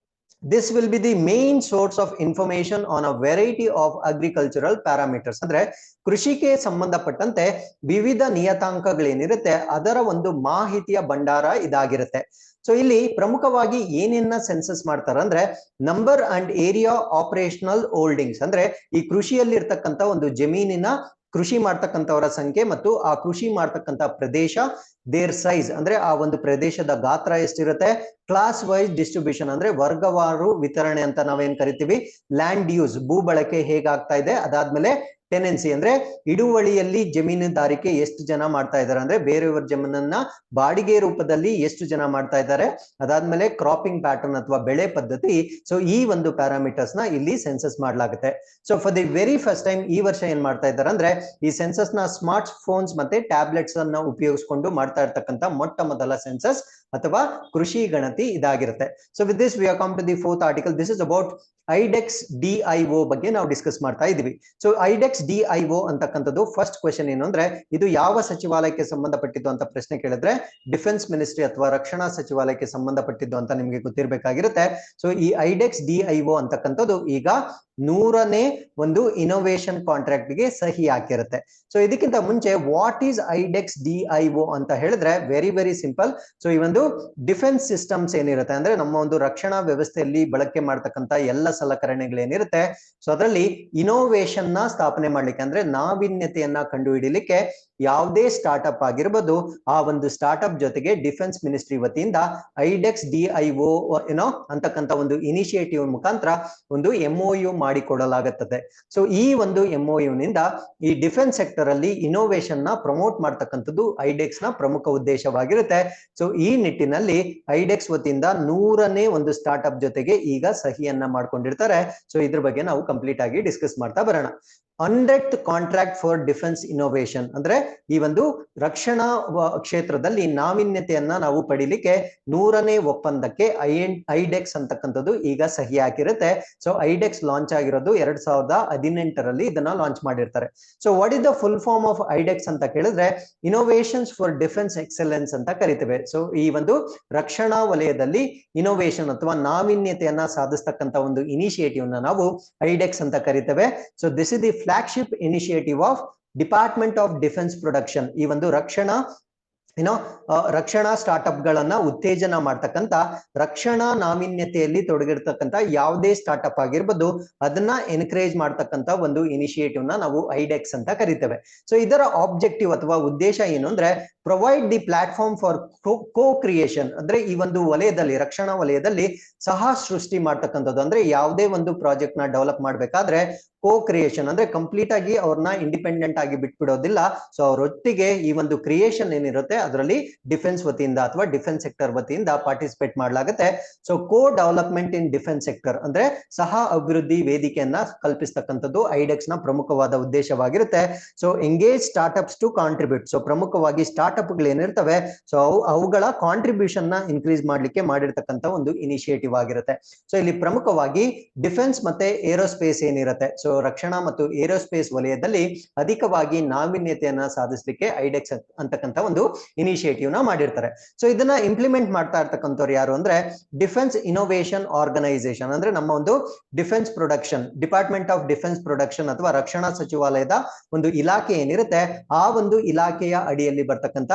this will be the main source of information on a variety of agricultural parameters. ಅಂದ್ರೆ ಕೃಷಿಗೆ ಸಂಬಂಧಪಟ್ಟಂತೆ ವಿವಿಧ ನಿಯತಾಂಕಗಳೇನಿರುತ್ತೆ ಅದರ ಒಂದು ಮಾಹಿತಿಯ ಭಂಡಾರ ಇದಾಗಿರುತ್ತೆ. ಸೊ ಇಲ್ಲಿ ಪ್ರಮುಖವಾಗಿ ಏನೇನ ಸೆನ್ಸಸ್ ಮಾಡ್ತಾರೆ ಅಂದ್ರೆ number and area operational holdings ಅಂದ್ರೆ ಈ ಕೃಷಿಯಲ್ಲಿ ಇರ್ತಕ್ಕಂತ ಒಂದು ಜಮೀನಿನ ಕೃಷಿ ಮಾಡ್ತಕ್ಕಂಥವರ ಸಂಖ್ಯೆ ಮತ್ತು ಆ ಕೃಷಿ ಮಾಡ್ತಕ್ಕಂಥ ಪ್ರದೇಶ, ದೇರ್ ಸೈಜ್ ಅಂದ್ರೆ ಆ ಒಂದು ಪ್ರದೇಶದ ಗಾತ್ರ ಎಷ್ಟಿರುತ್ತೆ, ಕ್ಲಾಸ್ ವೈಸ್ ಡಿಸ್ಟ್ರಿಬ್ಯೂಷನ್ ಅಂದ್ರೆ ವರ್ಗವಾರು ವಿತರಣೆ ಅಂತ ನಾವೇನ್ ಕರಿತೀವಿ, ಲ್ಯಾಂಡ್ ಯೂಸ್ ಭೂ ಬಳಕೆ ಹೇಗಾಗ್ತಾ ಇದೆ, ಅದಾದ್ಮೇಲೆ ಟೆನೆನ್ಸಿ ಅಂದ್ರೆ ಹಿಡುವಳಿಯಲ್ಲಿ ಜಮೀನುದಾರಿಕೆ ಎಷ್ಟು ಜನ ಮಾಡ್ತಾ ಇದ್ದಾರೆ ಅಂದ್ರೆ ಬೇರೆಯವರ ಜಮೀನನ್ನ ಬಾಡಿಗೆ ರೂಪದಲ್ಲಿ ಎಷ್ಟು ಜನ ಮಾಡ್ತಾ ಇದ್ದಾರೆ, ಅದಾದ್ಮೇಲೆ ಕ್ರಾಪಿಂಗ್ ಪ್ಯಾಟರ್ನ್ ಅಥವಾ ಬೆಳೆ ಪದ್ಧತಿ. ಸೊ ಈ ಒಂದು ಪ್ಯಾರಾಮೀಟರ್ಸ್ ನ ಇಲ್ಲಿ ಸೆನ್ಸಸ್ ಮಾಡ್ಲಾಗುತ್ತೆ. So for the very first time ಈ ವರ್ಷ ಏನ್ ಮಾಡ್ತಾ ಇದ್ದಾರೆ ಅಂದ್ರೆ ಈ ಸೆನ್ಸಸ್ ನ ಸ್ಮಾರ್ಟ್ ಫೋನ್ಸ್ ಮತ್ತೆ ಟ್ಯಾಬ್ಲೆಟ್ಸ್ ಅನ್ನ ಉಪಯೋಗಿಸ್ಕೊಂಡು ಮಾಡ್ತಾ ಮಾಡ್ತಾ ಇರ್ತಕ್ಕಂಥ ಮೊಟ್ಟ ಮೊದಲ ಸೆನ್ಸಸ್ ಅಥವಾ ಕೃಷಿ ಗಣತಿ ಇದಾಗಿರುತ್ತೆ. So with this we are come to the fourth article. This is about iDEX DIO ಬಗ್ಗೆ ನಾವು ಡಿಸ್ಕಸ್ ಮಾಡ್ತಾ ಇದೀವಿ. ಸೊ ಐಡೆಕ್ಸ್ ಡಿಐಒ ಅಂತಕ್ಕಂಥದ್ದು ಫಸ್ಟ್ ಕ್ವೆಶನ್ ಏನು ಅಂದ್ರೆ ಇದು ಯಾವ ಸಚಿವಾಲಯಕ್ಕೆ ಸಂಬಂಧಪಟ್ಟಿದ್ದು ಅಂತ ಪ್ರಶ್ನೆ ಕೇಳಿದ್ರೆ ಡಿಫೆನ್ಸ್ ಮಿನಿಸ್ಟ್ರಿ ಅಥವಾ ರಕ್ಷಣಾ ಸಚಿವಾಲಯಕ್ಕೆ ಸಂಬಂಧಪಟ್ಟಿದ್ದು ಅಂತ ನಿಮಗೆ ಗೊತ್ತಿರಬೇಕಾಗಿರುತ್ತೆ. ಸೊ ಈ ಐಡೆಕ್ಸ್ ಡಿಐಒ ಅಂತಕ್ಕಂಥದ್ದು ಈಗ 100ನೇ ಒಂದು ಇನೋವೇಷನ್ ಕಾಂಟ್ರಾಕ್ಟ್ ಗೆ ಸಹಿ ಹಾಕಿರುತ್ತೆ. ಸೊ ಇದಕ್ಕಿಂತ ಮುಂಚೆ ವಾಟ್ ಈಸ್ ಐಡೆಕ್ಸ್ ಡಿಐಒ ಅಂತ ಹೇಳಿದ್ರೆ ವೆರಿ ವೆರಿ ಸಿಂಪಲ್. ಸೊ ಈ ಒಂದು ಡಿಫೆನ್ಸ್ ಸಿಸ್ಟಮ್ಸ್ ಏನಿರುತ್ತೆ ಅಂದ್ರೆ ನಮ್ಮ ಒಂದು ರಕ್ಷಣಾ ವ್ಯವಸ್ಥೆಯಲ್ಲಿ ಬಳಕೆ ಮಾಡ್ತಕ್ಕಂಥ ಎಲ್ಲ ಸಲಕರಣೆಗಳೇನಿರುತ್ತೆ ಸೊ ಅದರಲ್ಲಿ ಇನೋವೇಷನ್ ನ ಸ್ಥಾಪನೆ ಮಾಡ್ಲಿಕ್ಕೆ ಅಂದ್ರೆ ನಾವೀನ್ಯತೆಯನ್ನ ಕಂಡುಹಿಡಿಯಲಿಕ್ಕೆ ಯಾವುದೇ ಸ್ಟಾರ್ಟ್ಅಪ್ ಆಗಿರ್ಬೋದು ಆ ಒಂದು ಸ್ಟಾರ್ಟ್ಅಪ್ ಜೊತೆಗೆ ಡಿಫೆನ್ಸ್ ಮಿನಿಸ್ಟ್ರಿ ವತಿಯಿಂದ ಐಡೆಕ್ಸ್ ಡಿಐಒ ಏನೋ ಅಂತಕ್ಕಂಥ ಒಂದು ಇನಿಷಿಯೇಟಿವ್ ಮುಖಾಂತರ ಒಂದು MOU ಮಾಡಿಕೊಡಲಾಗುತ್ತದೆ. ಸೊ ಈ ಒಂದು MOU ನಿಂದ ಈ ಡಿಫೆನ್ಸ್ ಸೆಕ್ಟರ್ ಅಲ್ಲಿ ಇನೋವೇಷನ್ ನ ಪ್ರಮೋಟ್ ಮಾಡ್ತಕ್ಕಂಥದ್ದು ಐಡೆಕ್ಸ್ ನ ಪ್ರಮುಖ ಉದ್ದೇಶವಾಗಿರುತ್ತೆ. ಸೊ ಈ ನಿಟ್ಟಿನಲ್ಲಿ ಐಡೆಕ್ಸ್ ವತಿಯಿಂದ 100ನೇ ಒಂದು ಸ್ಟಾರ್ಟ್ಅಪ್ ಜೊತೆಗೆ ಈಗ ಸಹಿಯನ್ನ ಮಾಡ್ಕೊಂಡಿರ್ತಾರೆ. ಸೊ ಇದ್ರ ಬಗ್ಗೆ ನಾವು ಕಂಪ್ಲೀಟ್ ಆಗಿ ಡಿಸ್ಕಸ್ ಮಾಡ್ತಾ ಬರೋಣ. 100th contract for defence innovation ಅಂದ್ರೆ ಈ ಒಂದು ರಕ್ಷಣಾ ಕ್ಷೇತ್ರದಲ್ಲಿ ನಾವೀನ್ಯತೆಯನ್ನ ನಾವು ಪಡಿಲಿಕ್ಕೆ 100ನೇ ಒಪ್ಪಂದಕ್ಕೆ ಐಡೆಕ್ಸ್ ಅಂತಕ್ಕಂಥದ್ದು ಈಗ ಸಹಿ ಹಾಕಿರುತ್ತೆ. ಸೊ ಐಡೆಕ್ಸ್ ಲಾಂಚ್ ಆಗಿರೋದು 2018ರಲ್ಲಿ ಇದನ್ನ ಲಾಂಚ್ ಮಾಡಿರ್ತಾರೆ. So what is the full form of iDEX ಅಂತ ಕೇಳಿದ್ರೆ ಇನೋವೇಷನ್ಸ್ ಫಾರ್ ಡಿಫೆನ್ಸ್ ಎಕ್ಸಲೆನ್ಸ್ ಅಂತ ಕರಿತೇವೆ. ಸೊ ಈ ಒಂದು ರಕ್ಷಣಾ ವಲಯದಲ್ಲಿ ಇನೋವೇಷನ್ ಅಥವಾ ನಾವೀನ್ಯತೆಯನ್ನ ಸಾಧಿಸ್ತಕ್ಕಂಥ ಒಂದು ಇನಿಷಿಯೇಟಿವ್ ನ ನಾವು ಐಡೆಕ್ಸ್ ಅಂತ ಕರಿತೇವೆ. So this is the flagship initiative of department of defence production. ಈ ಒಂದು ರಕ್ಷಣಾ ಸ್ಟಾರ್ಟ್ಅಪ್ ಗಳನ್ನ ಉತ್ತೇಜನ ಮಾಡ್ತಕ್ಕಂಥ ರಕ್ಷಣಾ ನಾವೀನ್ಯತೆಯಲ್ಲಿ ತೊಡಗಿರ್ತಕ್ಕಂಥ ಯಾವುದೇ ಸ್ಟಾರ್ಟ್ಅಪ್ ಆಗಿರ್ಬೋದು ಅದನ್ನ ಎನ್ಕರೇಜ್ ಮಾಡ್ತಕ್ಕಂಥ ಒಂದು ಇನಿಷಿಯೇಟಿವ್ ನ ನಾವು ಐಡೆಕ್ಸ್ ಅಂತ ಕರಿತೇವೆ. ಸೊ ಇದರ ಆಬ್ಜೆಕ್ಟಿವ್ ಅಥವಾ ಉದ್ದೇಶ ಏನು ಅಂದ್ರೆ provide the platform for co creation ಅಂದ್ರೆ ಈ ಒಂದು ವಲಯದಲ್ಲಿ ರಕ್ಷಣಾ ವಲಯದಲ್ಲಿ ಸಹ ಸೃಷ್ಟಿ ಮಾಡ್ತಕ್ಕಂಥದ್ದು. ಅಂದ್ರೆ ಯಾವುದೇ ಒಂದು ಪ್ರಾಜೆಕ್ಟ್ ನ ಡೆವಲಪ್ ಮಾಡ್ಬೇಕಾದ್ರೆ ಕೋ ಕ್ರಿಯೇಷನ್ ಅಂದ್ರೆ ಕಂಪ್ಲೀಟ್ ಆಗಿ ಅವ್ರನ್ನ ಇಂಡಿಪೆಂಡೆಂಟ್ ಆಗಿ ಬಿಟ್ಬಿಡೋದಿಲ್ಲ. ಸೊ ಅವರೊಟ್ಟಿಗೆ ಈ ಒಂದು ಕ್ರಿಯೇಷನ್ ಏನಿರುತ್ತೆ ಅದರಲ್ಲಿ ಡಿಫೆನ್ಸ್ ವತಿಯಿಂದ ಅಥವಾ ಡಿಫೆನ್ಸ್ ಸೆಕ್ಟರ್ ವತಿಯಿಂದ ಪಾರ್ಟಿಸಿಪೇಟ್ ಮಾಡಲಾಗುತ್ತೆ. So co development in defence sector ಅಂದ್ರೆ ಸಹ ಅಭಿವೃದ್ಧಿ ವೇದಿಕೆಯನ್ನ ಕಲ್ಪಿಸ್ತಕ್ಕಂಥದ್ದು ಐಡೆಕ್ಸ್ ನ ಪ್ರಮುಖವಾದ ಉದ್ದೇಶವಾಗಿರುತ್ತೆ. So engage startups to contribute. So ಪ್ರಮುಖವಾಗಿ ಸ್ಟಾರ್ಟ್ಅಪ್ ಗಳು ಏನಿರ್ತವೆ ಸೊ ಅವುಗಳ ಕಾಂಟ್ರಿಬ್ಯೂಷನ್ ನ ಇನ್ಕ್ರೀಸ್ ಮಾಡ್ಲಿಕ್ಕೆ ಮಾಡಿರ್ತಕ್ಕಂಥ ಒಂದು ಇನಿಷಿಯೇಟಿವ್ ಆಗಿರುತ್ತೆ. ಸೊ ಇಲ್ಲಿ ಪ್ರಮುಖವಾಗಿ ಡಿಫೆನ್ಸ್ ಮತ್ತೆ ಏರೋಸ್ಪೇಸ್ ಏನಿರುತ್ತೆ ಸೊ ರಕ್ಷಣಾ ಮತ್ತು ಏರೋಸ್ಪೇಸ್ ವಲಯದಲ್ಲಿ ಅಧಿಕವಾಗಿ ನಾವೀನ್ಯತೆಯನ್ನ ಸಾಧಿಸಲಿಕ್ಕೆ ಐಡೆಕ್ಸ್ ಅಂತಕ್ಕಂಥ ಒಂದು ಇನಿಷಿಯೇಟಿವ್ ನ ಮಾಡಿರ್ತಾರೆ. ಸೊ ಇದನ್ನ ಇಂಪ್ಲಿಮೆಂಟ್ ಮಾಡ್ತಾ ಇರ್ತಕ್ಕಂಥವ್ರು ಯಾರು ಅಂದ್ರೆ ಡಿಫೆನ್ಸ್ ಇನೋವೇಷನ್ ಆರ್ಗನೈಸೇಷನ್ ಅಂದ್ರೆ ನಮ್ಮ ಒಂದು defence production department of defence production ಅಥವಾ ರಕ್ಷಣಾ ಸಚಿವಾಲಯದ ಒಂದು ಇಲಾಖೆ ಏನಿರುತ್ತೆ ಆ ಒಂದು ಇಲಾಖೆಯ ಅಡಿಯಲ್ಲಿ ಬರ್ತಕ್ಕಂಥ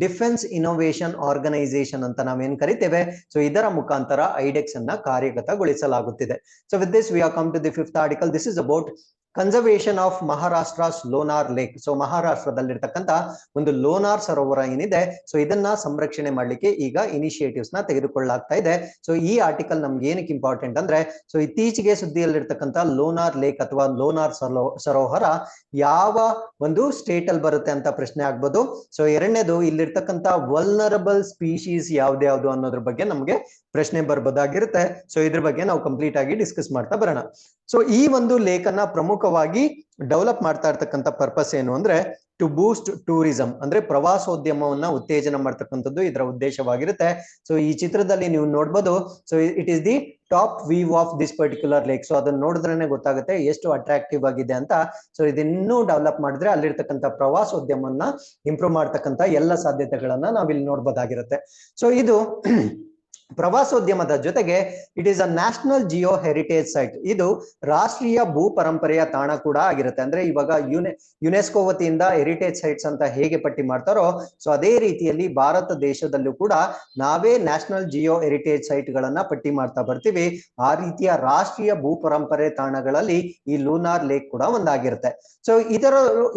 ಡಿಫೆನ್ಸ್ ಇನೋವೇಷನ್ ಆರ್ಗನೈಸೇಷನ್ ಅಂತ ನಾವೇನ್ ಕರಿತೇವೆ. ಸೊ ಇದರ ಮುಖಾಂತರ ಐಡೆಕ್ಸ್ ಅನ್ನ ಕಾರ್ಯಗತಗೊಳಿಸಲಾಗುತ್ತಿದೆ. So with this we are come to the fifth article. This is about conservation of Maharashtra's Lonar lake. So ಮಹಾರಾಷ್ಟ್ರದಲ್ಲಿರ್ತಕ್ಕಂಥ ಒಂದು ಲೋನಾರ್ ಸರೋವರ ಏನಿದೆ ಸೊ ಇದನ್ನ ಸಂರಕ್ಷಣೆ ಮಾಡ್ಲಿಕ್ಕೆ ಈಗ ಇನಿಷಿಯೇಟಿವ್ಸ್ ನ ತೆಗೆದುಕೊಳ್ಳಲಾಗ್ತಾ ಇದೆ. ಸೊ ಈ ಆರ್ಟಿಕಲ್ ನಮ್ಗೆ ಏನಕ್ಕೆ ಇಂಪಾರ್ಟೆಂಟ್ ಅಂದ್ರೆ ಸೊ ಇತ್ತೀಚೆಗೆ ಸುದ್ದಿಯಲ್ಲಿರ್ತಕ್ಕಂಥ ಲೋನಾರ್ ಲೇಕ್ ಅಥವಾ ಲೋನಾರ್ ಸರೋವರ ಯಾವ ಒಂದು ಸ್ಟೇಟ್ ಅಲ್ಲಿ ಬರುತ್ತೆ ಅಂತ ಪ್ರಶ್ನೆ ಆಗ್ಬೋದು. ಸೊ ಎರಡನೇದು ಇಲ್ಲಿರ್ತಕ್ಕಂಥ ವಲ್ನರಬಲ್ ಸ್ಪೀಶೀಸ್ ಯಾವ್ದ್ಯಾವ್ದು ಅನ್ನೋದ್ರ ಬಗ್ಗೆ ನಮ್ಗೆ ಪ್ರಶ್ನೆ ಬರ್ಬೋದಾಗಿರುತ್ತೆ. ಸೊ ಇದ್ರ ಬಗ್ಗೆ ನಾವು ಕಂಪ್ಲೀಟ್ ಆಗಿ ಡಿಸ್ಕಸ್ ಮಾಡ್ತಾ ಬರೋಣ. ಸೊ ಈ ಒಂದು ಲೇಕ್ ಅನ್ನ ಪ್ರಮುಖವಾಗಿ ಡೆವಲಪ್ ಮಾಡ್ತಾ ಇರ್ತಕ್ಕಂಥ ಪರ್ಪಸ್ ಏನು ಅಂದ್ರೆ ಟು ಬೂಸ್ಟ್ ಟೂರಿಸಂ ಅಂದ್ರೆ ಪ್ರವಾಸೋದ್ಯಮವನ್ನ ಉತ್ತೇಜನ ಮಾಡ್ತಕ್ಕಂಥದ್ದು ಇದರ ಉದ್ದೇಶವಾಗಿರುತ್ತೆ. ಸೊ ಈ ಚಿತ್ರದಲ್ಲಿ ನೀವು ನೋಡ್ಬೋದು. So it is the top view of this particular lake. So ಅದನ್ನ ನೋಡಿದ್ರೇನೆ ಗೊತ್ತಾಗುತ್ತೆ ಎಷ್ಟು ಅಟ್ರಾಕ್ಟಿವ್ ಆಗಿದೆ ಅಂತ. ಸೊ ಇದನ್ನೂ ಡೆವಲಪ್ ಮಾಡಿದ್ರೆ ಅಲ್ಲಿರ್ತಕ್ಕಂಥ ಪ್ರವಾಸೋದ್ಯಮವನ್ನ ಇಂಪ್ರೂವ್ ಮಾಡ್ತಕ್ಕಂಥ ಎಲ್ಲ ಸಾಧ್ಯತೆಗಳನ್ನ ನಾವಿಲ್ಲಿ ನೋಡ್ಬೋದಾಗಿರುತ್ತೆ. ಸೊ ಇದು ಪ್ರವಾಸೋದ್ಯಮದ ಜೊತೆಗೆ it is a national Jio heritage site. ಇದು ರಾಷ್ಟ್ರೀಯ ಭೂ ಪರಂಪರೆಯ ತಾಣ ಕೂಡ ಆಗಿರುತ್ತೆ. ಅಂದ್ರೆ ಇವಾಗ ಯುನೆಸ್ಕೋ ವತಿಯಿಂದ ಹೆರಿಟೇಜ್ ಸೈಟ್ಸ್ ಅಂತ ಹೇಗೆ ಪಟ್ಟಿ ಮಾಡ್ತಾರೋ ಸೊ ಅದೇ ರೀತಿಯಲ್ಲಿ ಭಾರತ ದೇಶದಲ್ಲೂ ಕೂಡ ನಾವೇ ನ್ಯಾಷನಲ್ ಜಿಯೋ ಹೆರಿಟೇಜ್ ಸೈಟ್ ಗಳನ್ನ ಪಟ್ಟಿ ಮಾಡ್ತಾ ಬರ್ತೀವಿ. ಆ ರೀತಿಯ ರಾಷ್ಟ್ರೀಯ ಭೂ ಪರಂಪರೆ ತಾಣಗಳಲ್ಲಿ ಈ ಲೂನಾರ್ ಲೇಕ್ ಕೂಡ ಒಂದಾಗಿರುತ್ತೆ. ಸೊ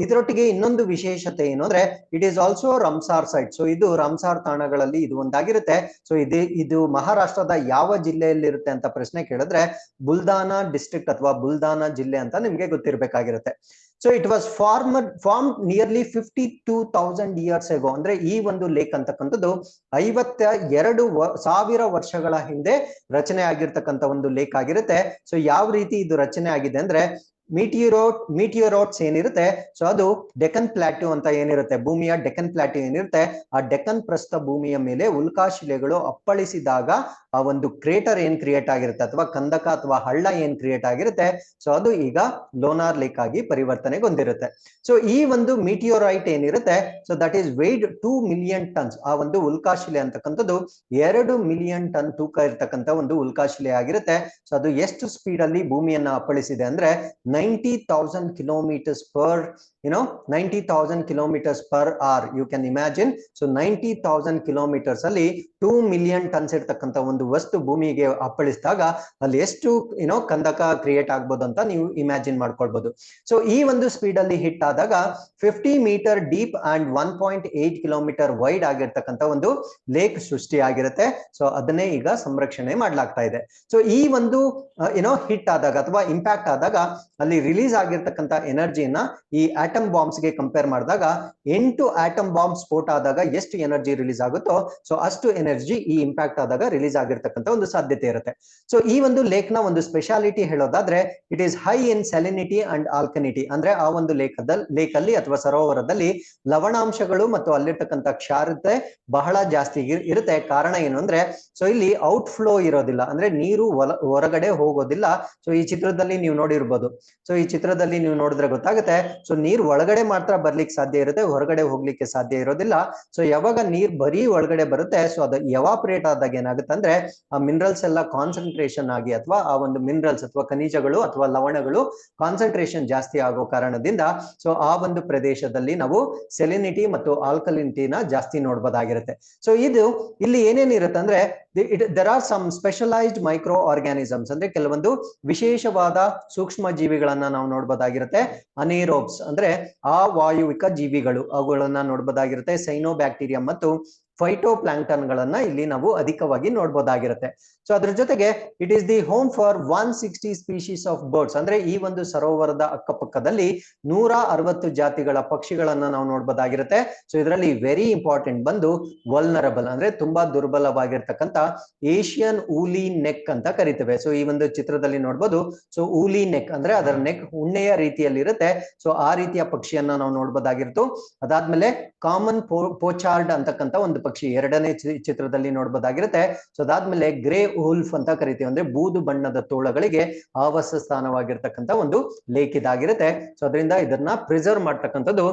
ಇದರೊಟ್ಟಿಗೆ ಇನ್ನೊಂದು ವಿಶೇಷತೆ ಏನು ಅಂದ್ರೆ it is also Ramsar site. So ಇದು ರಂಸಾರ್ ತಾಣಗಳಲ್ಲಿ ಇದು ಒಂದಾಗಿರುತ್ತೆ. ಸೊ ಇದು ಮಹಾರಾಷ್ಟ್ರದ ಯಾವ ಜಿಲ್ಲೆಯಲ್ಲಿ ಇರುತ್ತೆ ಅಂತ ಪ್ರಶ್ನೆ ಕೇಳಿದ್ರೆ ಬುಲ್ದಾನಾ ಡಿಸ್ಟ್ರಿಕ್ಟ್ ಅಥವಾ ಬುಲ್ದಾನಾ ಜಿಲ್ಲೆ ಅಂತ ನಿಮ್ಗೆ ಗೊತ್ತಿರಬೇಕಾಗಿರುತ್ತೆ. So it was formed nearly 52,000 years ago. ಅಂದ್ರೆ ಈ ಒಂದು ಲೇಕ್ ಅಂತಕ್ಕಂಥದ್ದು 52,000 ವರ್ಷಗಳ ಹಿಂದೆ ರಚನೆ ಆಗಿರ್ತಕ್ಕಂಥ ಒಂದು ಲೇಕ್ ಆಗಿರುತ್ತೆ. ಸೊ ಯಾವ ರೀತಿ ಇದು ರಚನೆ ಆಗಿದೆ ಅಂದ್ರೆ ಮೀಟಿಯೋರಾಟ್ಸ್ ಏನಿರುತ್ತೆ, ಸೊ ಅದು ಡೆಕ್ಕನ್ ಪ್ಲಾಟ್ಯೂ ಅಂತ ಏನಿರುತ್ತೆ, ಭೂಮಿಯ ಡೆಕ್ಕನ್ ಪ್ಲಾಟ್ಯೂ ಏನಿರುತ್ತೆ, ಆ ಡೆಕ್ಕನ್ ಪ್ರಸ್ಥ ಭೂಮಿಯ ಮೇಲೆ ಉಲ್ಕಾಶಿಲೆಗಳು ಅಪ್ಪಳಿಸಿದಾಗ ಆ ಒಂದು ಕ್ರೇಟರ್ ಏನ್ ಕ್ರಿಯೇಟ್ ಆಗಿರುತ್ತೆ ಅಥವಾ ಕಂದಕ ಅಥವಾ ಹಳ್ಳ ಏನ್ ಕ್ರಿಯೇಟ್ ಆಗಿರುತ್ತೆ, ಸೊ ಅದು ಈಗ ಲೋನಾರ್ ಲೇಕ್ ಆಗಿ ಪರಿವರ್ತನೆಗೊಂಡಿರುತ್ತೆ. ಸೊ ಈ ಒಂದು ಮೀಟಿಯೋರೈಟ್ ಏನಿರುತ್ತೆ, so that is weighed 2 million tons. ಆ ಒಂದು ಉಲ್ಕಾಶಿಲೆ ಅಂತಕ್ಕಂಥದ್ದು 2 ಮಿಲಿಯನ್ ಟನ್ ತೂಕ ಇರ್ತಕ್ಕಂಥ ಒಂದು ಉಲ್ಕಾಶಿಲೆ ಆಗಿರುತ್ತೆ. ಸೊ ಅದು ಎಷ್ಟು ಸ್ಪೀಡ್ ಅಲ್ಲಿ ಭೂಮಿಯನ್ನ ಅಪ್ಪಳಿಸಿದೆ ಅಂದ್ರೆ 90,000 kilometers per 90,000 kilometers per hour. You can imagine. So 90,000 kilometers ಅಲ್ಲಿ 2 ಮಿಲಿಯನ್ ಟನ್ಸ್ ಇರ್ತಕ್ಕಂಥ ಒಂದು ವಸ್ತು ಭೂಮಿಗೆ ಅಪ್ಪಳಿಸಿದಾಗ ಅಲ್ಲಿ ಎಷ್ಟು ಕಂದಕ ಕ್ರಿಯೇಟ್ ಆಗ್ಬೋದು ಅಂತ ನೀವು ಇಮ್ಯಾಜಿನ್ ಮಾಡ್ಕೊಳ್ಬಹುದು. ಸೊ ಈ ಒಂದು ಸ್ಪೀಡ್ ಅಲ್ಲಿ ಹಿಟ್ ಆದಾಗ 50 metre deep and 1.8 kilometre wide ಆಗಿರ್ತಕ್ಕಂಥ ಒಂದು ಲೇಕ್ ಸೃಷ್ಟಿ ಆಗಿರುತ್ತೆ. ಸೊ ಅದನ್ನೇ ಈಗ ಸಂರಕ್ಷಣೆ ಮಾಡ್ಲಾಗ್ತಾ ಇದೆ. ಸೊ ಈ ಒಂದು ಹಿಟ್ ಆದಾಗ ಅಥವಾ ಇಂಪ್ಯಾಕ್ಟ್ ಆದಾಗ ಅಲ್ಲಿ ರಿಲೀಸ್ ಆಗಿರ್ತಕ್ಕಂಥ ಎನರ್ಜಿನ ಈ ಆಟಮ್ ಬಾಂಬ್ಸ್ ಗೆ ಕಂಪೇರ್ ಮಾಡಿದಾಗ 8 ಆಟಮ್ ಬಾಂಬ್ ಸ್ಫೋಟ ಆದಾಗ ಎಷ್ಟು ಎನರ್ಜಿ ರಿಲೀಸ್ ಆಗುತ್ತೋ ಸೊ ಅಷ್ಟು ಎನರ್ಜಿ ಈ ಇಂಪ್ಯಾಕ್ಟ್ ಆದಾಗ ರಿಲೀಸ್ ಆಗಿರ್ತಕ್ಕಂಥ ಒಂದು ಸಾಧ್ಯತೆ ಇರುತ್ತೆ. ಸೊ ಈ ಒಂದು ಲೇಕ್ ನ ಒಂದು ಸ್ಪೆಷಾಲಿಟಿ ಹೇಳೋದಾದ್ರೆ it is high in salinity and alkalinity. ಅಂದ್ರೆ ಆ ಒಂದು ಲೇಕ್ ಅಲ್ಲಿ ಅಥವಾ ಸರೋವರದಲ್ಲಿ ಲವಣಾಂಶಗಳು ಮತ್ತು ಅಲ್ಲಿರ್ತಕ್ಕಂಥ ಕ್ಷಾರತೆ ಬಹಳ ಜಾಸ್ತಿ ಇರುತ್ತೆ. ಕಾರಣ ಏನು ಅಂದ್ರೆ ಸೊ ಇಲ್ಲಿ ಔಟ್ ಫ್ಲೋ ಇರೋದಿಲ್ಲ, ಅಂದ್ರೆ ನೀರು ಹೊರಗಡೆ ಹೋಗೋದಿಲ್ಲ. ಸೊ ಈ ಚಿತ್ರದಲ್ಲಿ ನೀವು ನೋಡಿರ್ಬೋದು. ಸೊ ಈ ಚಿತ್ರದಲ್ಲಿ ನೀವು ನೋಡಿದ್ರೆ ಗೊತ್ತಾಗುತ್ತೆ. ಸೊ ನೀರು ಒಳಗಡೆ ಮಾತ್ರ ಬರ್ಲಿಕ್ಕೆ ಸಾಧ್ಯ ಇರುತ್ತೆ, ಹೊರಗಡೆ ಹೋಗ್ಲಿಕ್ಕೆ ಸಾಧ್ಯ ಇರೋದಿಲ್ಲ. ಸೊ ಯಾವಾಗ ನೀರ್ ಬರೀ ಒಳಗಡೆ ಬರುತ್ತೆ, ಸೊ ಅದು ಎವಾಪರೇಟ್ ಆದಾಗ ಏನಾಗುತ್ತೆ ಅಂದ್ರೆ ಆ ಮಿನರಲ್ಸ್ ಎಲ್ಲ ಕಾನ್ಸಂಟ್ರೇಷನ್ ಆಗಿ ಅಥವಾ ಆ ಒಂದು ಮಿನರಲ್ಸ್ ಅಥವಾ ಖನಿಜಗಳು ಅಥವಾ ಲವಣಗಳು ಕಾನ್ಸಂಟ್ರೇಷನ್ ಜಾಸ್ತಿ ಆಗೋ ಕಾರಣದಿಂದ ಸೊ ಆ ಒಂದು ಪ್ರದೇಶದಲ್ಲಿ ನಾವು ಸೆಲಿನಿಟಿ ಮತ್ತು ಆಲ್ಕಲಿನಿಟಿನ ಜಾಸ್ತಿ ನೋಡ್ಬೋದಾಗಿರುತ್ತೆ. ಸೊ ಇದು ಇಲ್ಲಿ ಏನೇನಿರುತ್ತೆ ಅಂದ್ರೆ there are some specialized micro organisms, ಅಂದ್ರೆ ಕೆಲವೊಂದು ವಿಶೇಷವಾದ ಸೂಕ್ಷ್ಮ ಜೀವಿಗಳನ್ನ ನಾವು ನೋಡ್ಬೋದಾಗಿರುತ್ತೆ. ಅನೇರೋಬ್ಸ್ ಅಂದ್ರೆ ಅವಾಯುವಿಕ ಜೀವಿಗಳು, ಅವುಗಳನ್ನ ನೋಡ್ಬೋದಾಗಿರುತ್ತೆ. ಸೈನೋಬ್ಯಾಕ್ಟೀರಿಯಾ ಮತ್ತು ಫೈಟೋ ಪ್ಲಾಂಕ್ಟನ್ ಗಳನ್ನ ಇಲ್ಲಿ ನಾವು ಅಧಿಕವಾಗಿ ನೋಡ್ಬೋದಾಗಿರುತ್ತೆ. ಸೊ ಅದ್ರ ಜೊತೆಗೆ it is the home for 160 species of birds. ಅಂದ್ರೆ ಈ ಒಂದು ಸರೋವರದ ಅಕ್ಕಪಕ್ಕದಲ್ಲಿ 160 ಜಾತಿಗಳ ಪಕ್ಷಿಗಳನ್ನ ನಾವು ನೋಡ್ಬೋದಾಗಿರುತ್ತೆ. ಸೊ ಇದರಲ್ಲಿ ವೆರಿ ಇಂಪಾರ್ಟೆಂಟ್ ಬಂದು ವಲ್ನರಬಲ್ ಅಂದ್ರೆ ತುಂಬಾ ದುರ್ಬಲವಾಗಿರ್ತಕ್ಕಂಥ ಏಷಿಯನ್ ಊಲಿ ನೆಕ್ ಅಂತ ಕರಿತೇವೆ. ಸೊ ಈ ಒಂದು ಚಿತ್ರದಲ್ಲಿ ನೋಡ್ಬೋದು. ಸೊ ಊಲಿ ನೆಕ್ ಅಂದ್ರೆ ಅದರ ನೆಕ್ ಉಣ್ಣೆಯ ರೀತಿಯಲ್ಲಿ ಇರುತ್ತೆ. ಸೊ ಆ ರೀತಿಯ ಪಕ್ಷಿಯನ್ನ ನಾವು ನೋಡ್ಬೋದಾಗಿರ್ತು. ಅದಾದ್ಮೇಲೆ ಕಾಮನ್ ಪೋಚಾರ್ಡ್ ಅಂತಕ್ಕಂಥ ಒಂದು ಪಕ್ಷಿ ಎರಡನೇ ಚಿತ್ರದಲ್ಲಿ ನೋಡ್ಬೋದಾಗಿರುತ್ತೆ. ಸೊ ಅದಾದ್ಮೇಲೆ ಗ್ರೇ ಉಲ್ಫ್ ಅಂತ ಕರಿತೀವಿ, ಅಂದ್ರೆ ಬೂದು ಬಣ್ಣದ ತೋಳಗಳಿಗೆ ಆವಾಸ ಸ್ಥಾನವಾಗಿರ್ತಕ್ಕಂಥ ಒಂದು ಲೇಕ್ ಇದಾಗಿರುತ್ತೆ. ಸೊ ಅದರಿಂದ ಇದನ್ನ ಪ್ರಿಸರ್ವ್ ಮಾಡ್ತಕ್ಕಂಥದ್ದು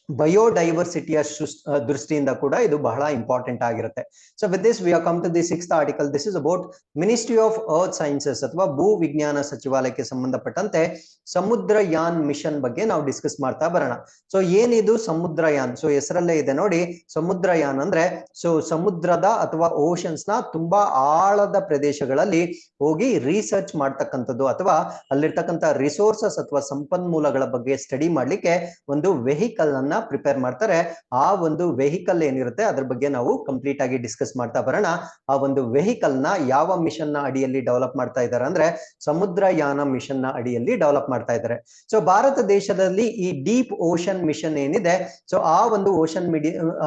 ಬಯೋಡೈವರ್ಸಿಟಿಯ ದೃಷ್ಟಿಯಿಂದ ಕೂಡ ಇದು ಬಹಳ ಇಂಪಾರ್ಟೆಂಟ್ ಆಗಿರುತ್ತೆ. So with this we are come to the 6th article. This is about ministry of earth sciences ಅಥವಾ ಭೂ ವಿಜ್ಞಾನ ಸಚಿವಾಲಯಕ್ಕೆ ಸಂಬಂಧಪಟ್ಟಂತೆ ಸಮುದ್ರಯಾನ್ ಮಿಷನ್ ಬಗ್ಗೆ ನಾವು ಡಿಸ್ಕಸ್ ಮಾಡ್ತಾ ಬರೋಣ. ಸೊ ಏನಿದು ಸಮುದ್ರಯಾನ್? ಸೊ ಹೆಸರಲ್ಲೇ ಇದೆ ನೋಡಿ, ಸಮುದ್ರಯಾನ್ ಅಂದ್ರೆ ಸೊ ಸಮುದ್ರದ ಅಥವಾ ಓಷನ್ಸ್ ನ ತುಂಬಾ ಆಳದ ಪ್ರದೇಶಗಳಲ್ಲಿ ಹೋಗಿ ರಿಸರ್ಚ್ ಮಾಡ್ತಕ್ಕಂಥದ್ದು ಅಥವಾ ಅಲ್ಲಿರ್ತಕ್ಕಂಥ ರಿಸೋರ್ಸಸ್ ಅಥವಾ ಸಂಪನ್ಮೂಲಗಳ ಬಗ್ಗೆ ಸ್ಟಡಿ ಮಾಡ್ಲಿಕ್ಕೆ ಒಂದು ವೆಹಿಕಲ್ ಅನ್ನ ಪ್ರಿಪೇರ್ ಮಾಡ್ತಾರೆ. ಆ ಒಂದು ವೆಹಿಕಲ್ ಏನಿರುತ್ತೆ ಅದ್ರ ಬಗ್ಗೆ ನಾವು ಕಂಪ್ಲೀಟ್ ಆಗಿ ಡಿಸ್ಕಸ್ ಮಾಡ್ತಾ ಬರೋಣ. ಆ ಒಂದು ವೆಹಿಕಲ್ ನ ಯಾವ ಮಿಷನ್ ನ ಅಡಿಯಲ್ಲಿ ಡೆವಲಪ್ ಮಾಡ್ತಾ ಇದ್ದಾರೆ ಅಂದ್ರೆ ಸಮುದ್ರಯಾನ ಮಿಷನ್ ನ ಅಡಿಯಲ್ಲಿ ಡೆವಲಪ್ ಮಾಡ್ತಾ ಇದ್ದಾರೆ. ಸೊ ಭಾರತ ದೇಶದಲ್ಲಿ ಈ ಡೀಪ್ ಓಷನ್ ಮಿಷನ್ ಏನಿದೆ, ಸೊ ಆ ಒಂದು ಓಷನ್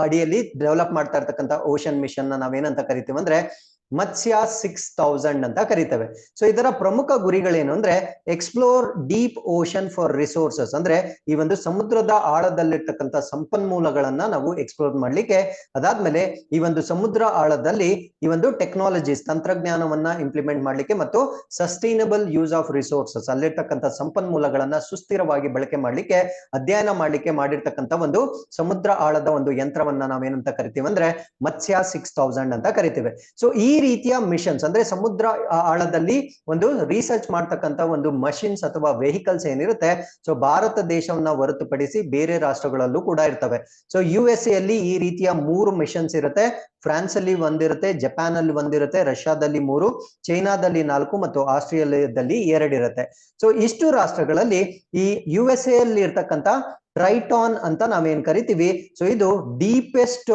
ಅಡಿಯಲ್ಲಿ ಡೆವಲಪ್ ಮಾಡ್ತಾ ಇರ್ತಕ್ಕಂಥ ಓಷನ್ ಮಿಷನ್ ನ ನಾವೇನಂತ ಕರಿತೀವಿ ಅಂದ್ರೆ ಮತ್ಸ್ಯ 6000 ಅಂತ ಕರಿತೇವೆ. ಸೊ ಇದರ ಪ್ರಮುಖ ಗುರಿಗಳೇನು ಅಂದ್ರೆ explore deep ocean for resources, ಅಂದ್ರೆ ಈ ಒಂದು ಸಮುದ್ರದ ಆಳದಲ್ಲಿರ್ತಕ್ಕಂಥ ಸಂಪನ್ಮೂಲಗಳನ್ನ ನಾವು ಎಕ್ಸ್ಪ್ಲೋರ್ ಮಾಡ್ಲಿಕ್ಕೆ, ಅದಾದ್ಮೇಲೆ ಈ ಒಂದು ಸಮುದ್ರ ಆಳದಲ್ಲಿ ಈ ಒಂದು ಟೆಕ್ನಾಲಜೀಸ್ ತಂತ್ರಜ್ಞಾನವನ್ನ ಇಂಪ್ಲಿಮೆಂಟ್ ಮಾಡ್ಲಿಕ್ಕೆ ಮತ್ತು ಸಸ್ಟೈನಬಲ್ ಯೂಸ್ ಆಫ್ ರಿಸೋರ್ಸಸ್ ಅಲ್ಲಿರ್ತಕ್ಕಂಥ ಸಂಪನ್ಮೂಲಗಳನ್ನ ಸುಸ್ಥಿರವಾಗಿ ಬಳಕೆ ಮಾಡ್ಲಿಕ್ಕೆ ಅಧ್ಯಯನ ಮಾಡ್ಲಿಕ್ಕೆ ಮಾಡಿರ್ತಕ್ಕಂಥ ಒಂದು ಸಮುದ್ರ ಆಳದ ಒಂದು ಯಂತ್ರವನ್ನ ನಾವೇನಂತ ಕರಿತೀವಿ ಅಂದ್ರೆ ಮತ್ಸ್ಯ 6000 ಅಂತ ಕರಿತೀವಿ. ಸೊ ಈ ರೀತಿಯ ಮಿಷನ್ಸ್ ಅಂದ್ರೆ ಸಮುದ್ರ ಆಳದಲ್ಲಿ ಒಂದು ರಿಸರ್ಚ್ ಮಾಡ್ತಕ್ಕಂಥ ಒಂದು ಮಷಿನ್ಸ್ ಅಥವಾ ವೆಹಿಕಲ್ಸ್ ಏನಿರುತ್ತೆ, ಸೊ ಭಾರತ ದೇಶವನ್ನ ಹೊರತುಪಡಿಸಿ ಬೇರೆ ರಾಷ್ಟ್ರಗಳಲ್ಲೂ ಕೂಡ ಇರ್ತವೆ. ಸೊ USA ಅಲ್ಲಿ ಈ ರೀತಿಯ 3 ಮಿಷನ್ಸ್ ಇರುತ್ತೆ. ಫ್ರಾನ್ಸ್ ಅಲ್ಲಿ ಒಂದಿರುತ್ತೆ, ಜಪಾನ್ ಅಲ್ಲಿ ಒಂದಿರುತ್ತೆ, ರಷ್ಯಾದಲ್ಲಿ 3, ಚೈನಾದಲ್ಲಿ 4 ಮತ್ತು ಆಸ್ಟ್ರೇಲಿಯಾದಲ್ಲಿ 2 ಇರುತ್ತೆ. ಸೊ ಇಷ್ಟು ರಾಷ್ಟ್ರಗಳಲ್ಲಿ ಈ USA ಅಲ್ಲಿ ಇರ್ತಕ್ಕಂಥ ಟ್ರೈಟಾನ್ ಅಂತ ನಾವೇನ್ ಕರಿತೀವಿ, ಸೊ ಇದು ಡೀಪೆಸ್ಟ್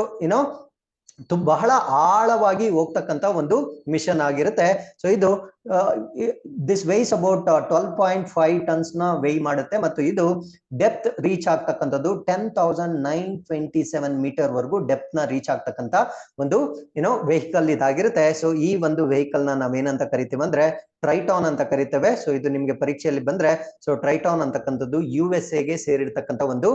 ಬಹಳ ಆಳವಾಗಿ ಹೋಗ್ತಕ್ಕಂಥ ಒಂದು ಮಿಷನ್ ಆಗಿರುತ್ತೆ. ಸೊ ಇದು ದಿಸ್ ವೇಸ್ ಅಬೌಟ್ 12.5 ಟನ್ಸ್ ನ ವೇಯ್ ಮಾಡುತ್ತೆ ಮತ್ತು ಇದು ಡೆಪ್ತ್ ರೀಚ್ ಆಗ್ತಕ್ಕಂಥದ್ದು 10,927 ಮೀಟರ್ ವರೆಗೂ ಡೆಪ್ತ್ ನ ರೀಚ್ ಆಗ್ತಕ್ಕಂಥ ಒಂದು ವೆಹಿಕಲ್ ಇದಾಗಿರುತ್ತೆ. ಸೊ ಈ ಒಂದು ವೆಹಿಕಲ್ ನ ನಾವೇನಂತ ಕರಿತೀವಿ ಅಂದ್ರೆ ಟ್ರೈಟಾನ್ ಅಂತ ಕರಿತೇವೆ. ಸೊ ಇದು ನಿಮ್ಗೆ ಪರೀಕ್ಷೆಯಲ್ಲಿ ಬಂದ್ರೆ ಸೊ ಟ್ರೈಟಾನ್ ಅಂತಕ್ಕಂಥದ್ದು USA ಗೆ ಸೇರಿರ್ತಕ್ಕಂಥ ಒಂದು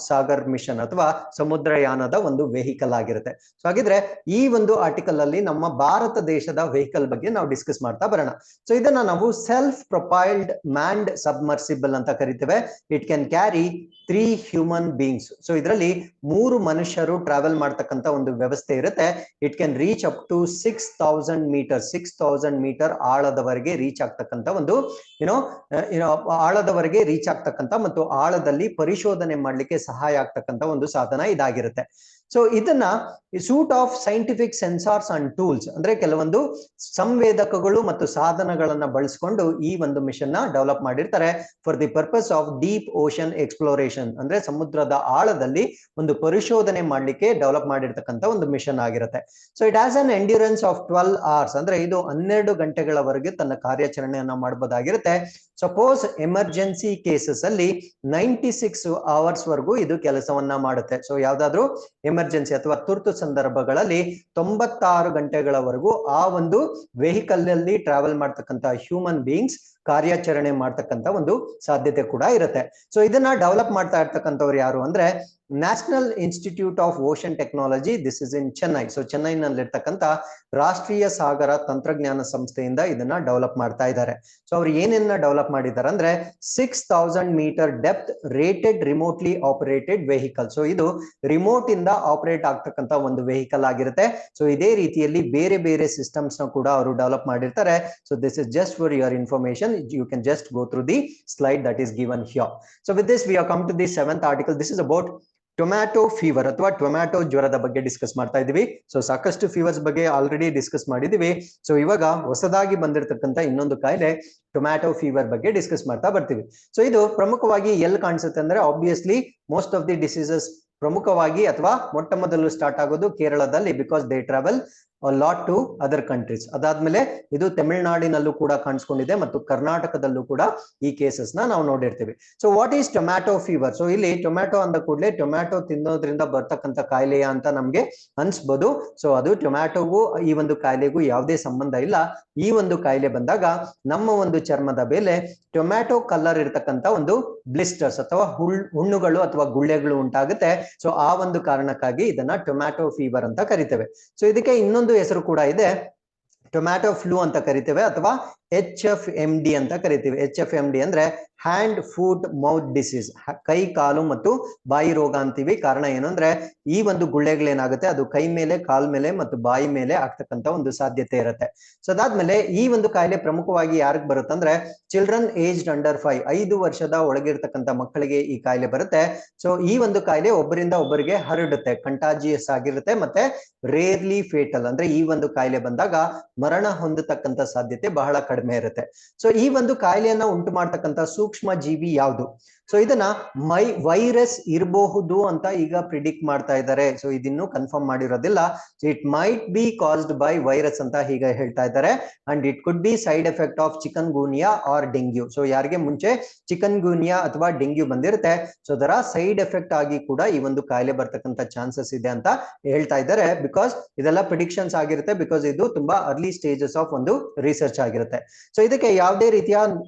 ಸಾಗರ್ ಮಿಷನ್ ಅಥವಾ ಸಮುದ್ರಯಾನದ ಒಂದು ವೆಹಿಕಲ್ ಆಗಿರುತ್ತೆ. ಸೊ ಹಾಗಿದ್ರೆ ಈ ಒಂದು ಆರ್ಟಿಕಲ್ ಅಲ್ಲಿ ನಮ್ಮ ಭಾರತ ದೇಶದ ವೆಹಿಕಲ್ ಬಗ್ಗೆ ನಾವು ಡಿಸ್ಕಸ್ ಮಾಡ್ತಾ ಬರೋಣ. ಸೊ ಇದನ್ನ ನಾವು ಸೆಲ್ಫ್ ಪ್ರೊಪೈಲ್ಡ್ ಮ್ಯಾನ್ಡ್ ಸಬ್ಮರ್ಸಿಬಲ್ ಅಂತ ಕರಿತೇವೆ. It can carry 3 human beings. So ಇದರಲ್ಲಿ 3 ಮನುಷ್ಯರು ಟ್ರಾವೆಲ್ ಮಾಡ್ತಕ್ಕಂಥ ಒಂದು ವ್ಯವಸ್ಥೆ ಇರುತ್ತೆ. It can reach up to 6,000 metre ಆಳದವರೆಗೆ ರೀಚ್ ಆಗ್ತಕ್ಕಂಥ ಒಂದು ಆಳದವರೆಗೆ ರೀಚ್ ಆಗ್ತಕ್ಕಂಥ ಮತ್ತು ಆಳದಲ್ಲಿ ಪರಿಶೋಧನೆ ಮಾಡ್ಲಿಕ್ಕೆ ಸಹಾಯ ಆಗ್ತಕ್ಕಂಥ ಒಂದು ಸಾಧನ ಇದಾಗಿರುತ್ತೆ. ಸೊ ಇದನ್ನ suite of scientific sensors and tools ಅಂದ್ರೆ ಕೆಲವೊಂದು ಸಂವೇದಕಗಳು ಮತ್ತು ಸಾಧನಗಳನ್ನ ಬಳಸಿಕೊಂಡು ಈ ಒಂದು ಮಿಷನ್ ನ ಡೆವಲಪ್ ಮಾಡಿರ್ತಾರೆ for the purpose of deep ocean exploration ಅಂದ್ರೆ ಸಮುದ್ರದ ಆಳದಲ್ಲಿ ಒಂದು ಪರಿಶೋಧನೆ ಮಾಡ್ಲಿಕ್ಕೆ ಡೆವಲಪ್ ಮಾಡಿರ್ತಕ್ಕಂಥ ಒಂದು ಮಿಷನ್ ಆಗಿರುತ್ತೆ. So it has an endurance of 12 hours ಅಂದ್ರೆ ಇದು 12 ಗಂಟೆಗಳವರೆಗೆ ತನ್ನ ಕಾರ್ಯಾಚರಣೆಯನ್ನ ಮಾಡಬಹುದಾಗಿರುತ್ತೆ. ಸಪೋಸ್ ಎಮರ್ಜೆನ್ಸಿ ಕೇಸಸ್ ಅಲ್ಲಿ 96 hours ವರೆಗೂ ಇದು ಕೆಲಸವನ್ನ ಮಾಡುತ್ತೆ. ಸೊ ಯಾವ್ದಾದ್ರು ಎಮರ್ಜೆನ್ಸಿ ಅಥವಾ ತುರ್ತು ಸಂದರ್ಭಗಳಲ್ಲಿ 96 ಗಂಟೆಗಳವರೆಗೂ ಆ ಒಂದು ವೆಹಿಕಲ್ ಅಲ್ಲಿ ಟ್ರಾವೆಲ್ ಮಾಡ್ತಕ್ಕಂಥ ಹ್ಯೂಮನ್ ಬೀಯಿಂಗ್ಸ್ ಕಾರ್ಯಾಚರಣೆ ಮಾಡ್ತಕ್ಕಂಥ ಒಂದು ಸಾಧ್ಯತೆ ಕೂಡ ಇರುತ್ತೆ. ಸೊ ಇದನ್ನ ಡೆವಲಪ್ ಮಾಡ್ತಾ ಇರ್ತಕ್ಕಂಥವ್ರು ಯಾರು ಅಂದ್ರೆ national institute of ocean technology. This is in Chennai. So ಚೆನ್ನೈನಲ್ಲಿರ್ತಕ್ಕಂಥ ರಾಷ್ಟ್ರೀಯ ಸಾಗರ ತಂತ್ರಜ್ಞಾನ ಸಂಸ್ಥೆಯಿಂದ ಇದನ್ನ ಡೆವಲಪ್ ಮಾಡ್ತಾ ಇದ್ದಾರೆ. ಸೊ ಅವ್ರು ಏನೇನ ಡೆವಲಪ್ ಮಾಡಿದ್ದಾರೆ ಅಂದ್ರೆ 6,000 metre depth rated remotely operated vehicle. So ಇದು ರಿಮೋಟ್ ಇಂದ ಆಪರೇಟ್ ಆಗ್ತಕ್ಕಂಥ ಒಂದು ವೆಹಿಕಲ್ ಆಗಿರುತ್ತೆ. ಸೊ ಇದೇ ರೀತಿಯಲ್ಲಿ ಬೇರೆ ಬೇರೆ ಸಿಸ್ಟಮ್ಸ್ ನ ಕೂಡ ಅವರು ಡೆವಲಪ್ ಮಾಡಿರ್ತಾರೆ. So this is just for your information. You can just go through the slide that is given here. So with this we have come to the 7th article. This is about tomato fever ಅಥವಾ tomato ಜ್ವರದ ಬಗ್ಗೆ discuss ಮಾಡ್ತಾ ಇದೀವಿ. So ಸಾಕಷ್ಟು fevers ಬಗ್ಗೆ already discuss ಮಾಡಿದೀವಿ. So ಇವಾಗ ಹೊಸದಾಗಿ ಬಂದಿರತಕ್ಕಂತ ಇನ್ನೊಂದು ಕಾಯಿಲೆ ಟೊಮ್ಯಾಟೊ ಫೀವರ್ ಬಗ್ಗೆ ಡಿಸ್ಕಸ್ ಮಾಡ್ತಾ ಬರ್ತೀವಿ. ಸೊ ಇದು ಪ್ರಮುಖವಾಗಿ ಎಲ್ಲಿ ಕಾಣಿಸುತ್ತೆ ಅಂದ್ರೆ obviously most of the diseases ಪ್ರಮುಖವಾಗಿ ಅಥವಾ ಮೊಟ್ಟ ಮೊದಲು ಸ್ಟಾರ್ಟ್ ಆಗೋದು ಕೇರಳದಲ್ಲಿ because they travel lot to other countries. ಅದಾದ್ಮೇಲೆ ಇದು ತಮಿಳುನಾಡಿನಲ್ಲೂ ಕೂಡ ಕಾಣಿಸ್ಕೊಂಡಿದೆ ಮತ್ತು ಕರ್ನಾಟಕದಲ್ಲೂ ಕೂಡ ಈ ಕೇಸಸ್ ನಾವು ನೋಡಿರ್ತೀವಿ. So what is tomato fever? So ಇಲ್ಲಿ ಟೊಮ್ಯಾಟೊ ಅಂದ ಕೂಡಲೇ ಟೊಮ್ಯಾಟೊ ತಿನ್ನೋದ್ರಿಂದ ಬರ್ತಕ್ಕಂಥ ಕಾಯಿಲೆಯ ಅಂತ ನಮ್ಗೆ ಅನ್ಸ್ಬೋದು. ಸೊ ಅದು ಟೊಮ್ಯಾಟೊಗೂ ಈ ಒಂದು ಕಾಯಿಲೆಗೂ ಯಾವುದೇ ಸಂಬಂಧ ಇಲ್ಲ. ಈ ಒಂದು ಕಾಯಿಲೆ ಬಂದಾಗ ನಮ್ಮ ಒಂದು ಚರ್ಮದ ಮೇಲೆ ಟೊಮ್ಯಾಟೊ ಕಲರ್ ಇರ್ತಕ್ಕಂಥ ಒಂದು ಬ್ಲಿಸ್ಟರ್ಸ್ ಅಥವಾ ಹುಣ್ಣುಗಳು ಅಥವಾ ಗುಳ್ಳೆಗಳು ಉಂಟಾಗುತ್ತೆ. ಸೊ ಆ ಒಂದು ಕಾರಣಕ್ಕಾಗಿ ಇದನ್ನ ಟೊಮ್ಯಾಟೊ ಫೀವರ್ ಅಂತ ಕರಿತೇವೆ. ಸೊ ಇದಕ್ಕೆ ಇನ್ನೊಂದು ಹೆಸರು ಕೂಡ ಇದೆ, ಟೊಮ್ಯಾಟೊ ಫ್ಲೂ ಅಂತ ಕರಿತೇವೆ ಅಥವಾ HFMD ಅಂತ ಕರಿತೀವಿ. HFMD ಅಂದ್ರೆ ಹ್ಯಾಂಡ್ ಫುಟ್ ಮೌತ್ ಡಿಸೀಸ್, ಕೈ ಕಾಲು ಮತ್ತು ಬಾಯಿ ರೋಗ ಅಂತೀವಿ. ಕಾರಣ ಏನು ಅಂದ್ರೆ ಈ ಒಂದು ಗುಳ್ಳೆಗಳೇನಾಗುತ್ತೆ ಅದು ಕೈ ಮೇಲೆ, ಕಾಲ್ ಮೇಲೆ ಮತ್ತು ಬಾಯಿ ಮೇಲೆ ಆಗ್ತಕ್ಕಂಥ ಒಂದು ಸಾಧ್ಯತೆ ಇರುತ್ತೆ. ಸೊ ಅದಾದ್ಮೇಲೆ ಈ ಒಂದು ಕಾಯಿಲೆ ಪ್ರಮುಖವಾಗಿ ಯಾರಿಗೆ ಬರುತ್ತೆ ಅಂದ್ರೆ ಚಿಲ್ಡ್ರನ್ ಏಜ್ಡ್ ಅಂಡರ್ 5, 5 ವರ್ಷದ ಒಳಗಿರ್ತಕ್ಕಂಥ ಮಕ್ಕಳಿಗೆ ಈ ಕಾಯಿಲೆ ಬರುತ್ತೆ. ಸೊ ಈ ಒಂದು ಕಾಯಿಲೆ ಒಬ್ಬರಿಂದ ಒಬ್ಬರಿಗೆ ಹರಡುತ್ತೆ, ಕಂಟಾಜಿಯಸ್ ಆಗಿರುತ್ತೆ ಮತ್ತೆ ರೇರ್ಲಿ ಫೇಟಲ್ ಅಂದ್ರೆ ಈ ಒಂದು ಕಾಯಿಲೆ ಬಂದಾಗ ಮರಣ ಹೊಂದತಕ್ಕಂಥ ಸಾಧ್ಯತೆ ಬಹಳ ಕಡಿಮೆ ಇರುತ್ತೆ. ಸೊ ಈ ಒಂದು ಕಾಯಿಲೆಯನ್ನ ಉಂಟು ಮಾಡ್ತಕ್ಕಂಥ ಸೂಕ್ಷ್ಮ ಜೀವಿ ಯಾವುದು? ಸೊ ಇದನ್ನ ವೈರಸ್ ಇರಬಹುದು ಅಂತ ಈಗ ಪ್ರಿಡಿಕ್ಟ್ ಮಾಡ್ತಾ ಇದ್ದಾರೆ. ಸೊ ಇದನ್ನು ಕನ್ಫರ್ಮ್ ಮಾಡಿರೋದಿಲ್ಲ. So it might be caused by virus ಅಂತ ಹೀಗೆ ಹೇಳ್ತಾ ಇದ್ದಾರೆ. And it could be side effect of chikungunya or dengue. So ಯಾರಿಗೆ ಮುಂಚೆ ಚಿಕನ್ ಗುನ್ಯಾ ಅಥವಾ ಡೆಂಗ್ಯೂ ಬಂದಿರುತ್ತೆ ಸೊ ಅದರ ಸೈಡ್ ಎಫೆಕ್ಟ್ ಆಗಿ ಕೂಡ ಈ ಒಂದು ಕಾಯಿಲೆ ಬರ್ತಕ್ಕಂಥ ಚಾನ್ಸಸ್ ಇದೆ ಅಂತ ಹೇಳ್ತಾ ಇದ್ದಾರೆ. ಬಿಕಾಸ್ ಇದೆಲ್ಲ ಪ್ರಿಡಿಕ್ಷನ್ಸ್ ಆಗಿರುತ್ತೆ, ಬಿಕಾಸ್ ಇದು ತುಂಬಾ ಅರ್ಲಿ ಸ್ಟೇಜಸ್ ಆಫ್ ಒಂದು ರಿಸರ್ಚ್ ಆಗಿರುತ್ತೆ. ಸೊ ಇದಕ್ಕೆ ಯಾವುದೇ ರೀತಿಯ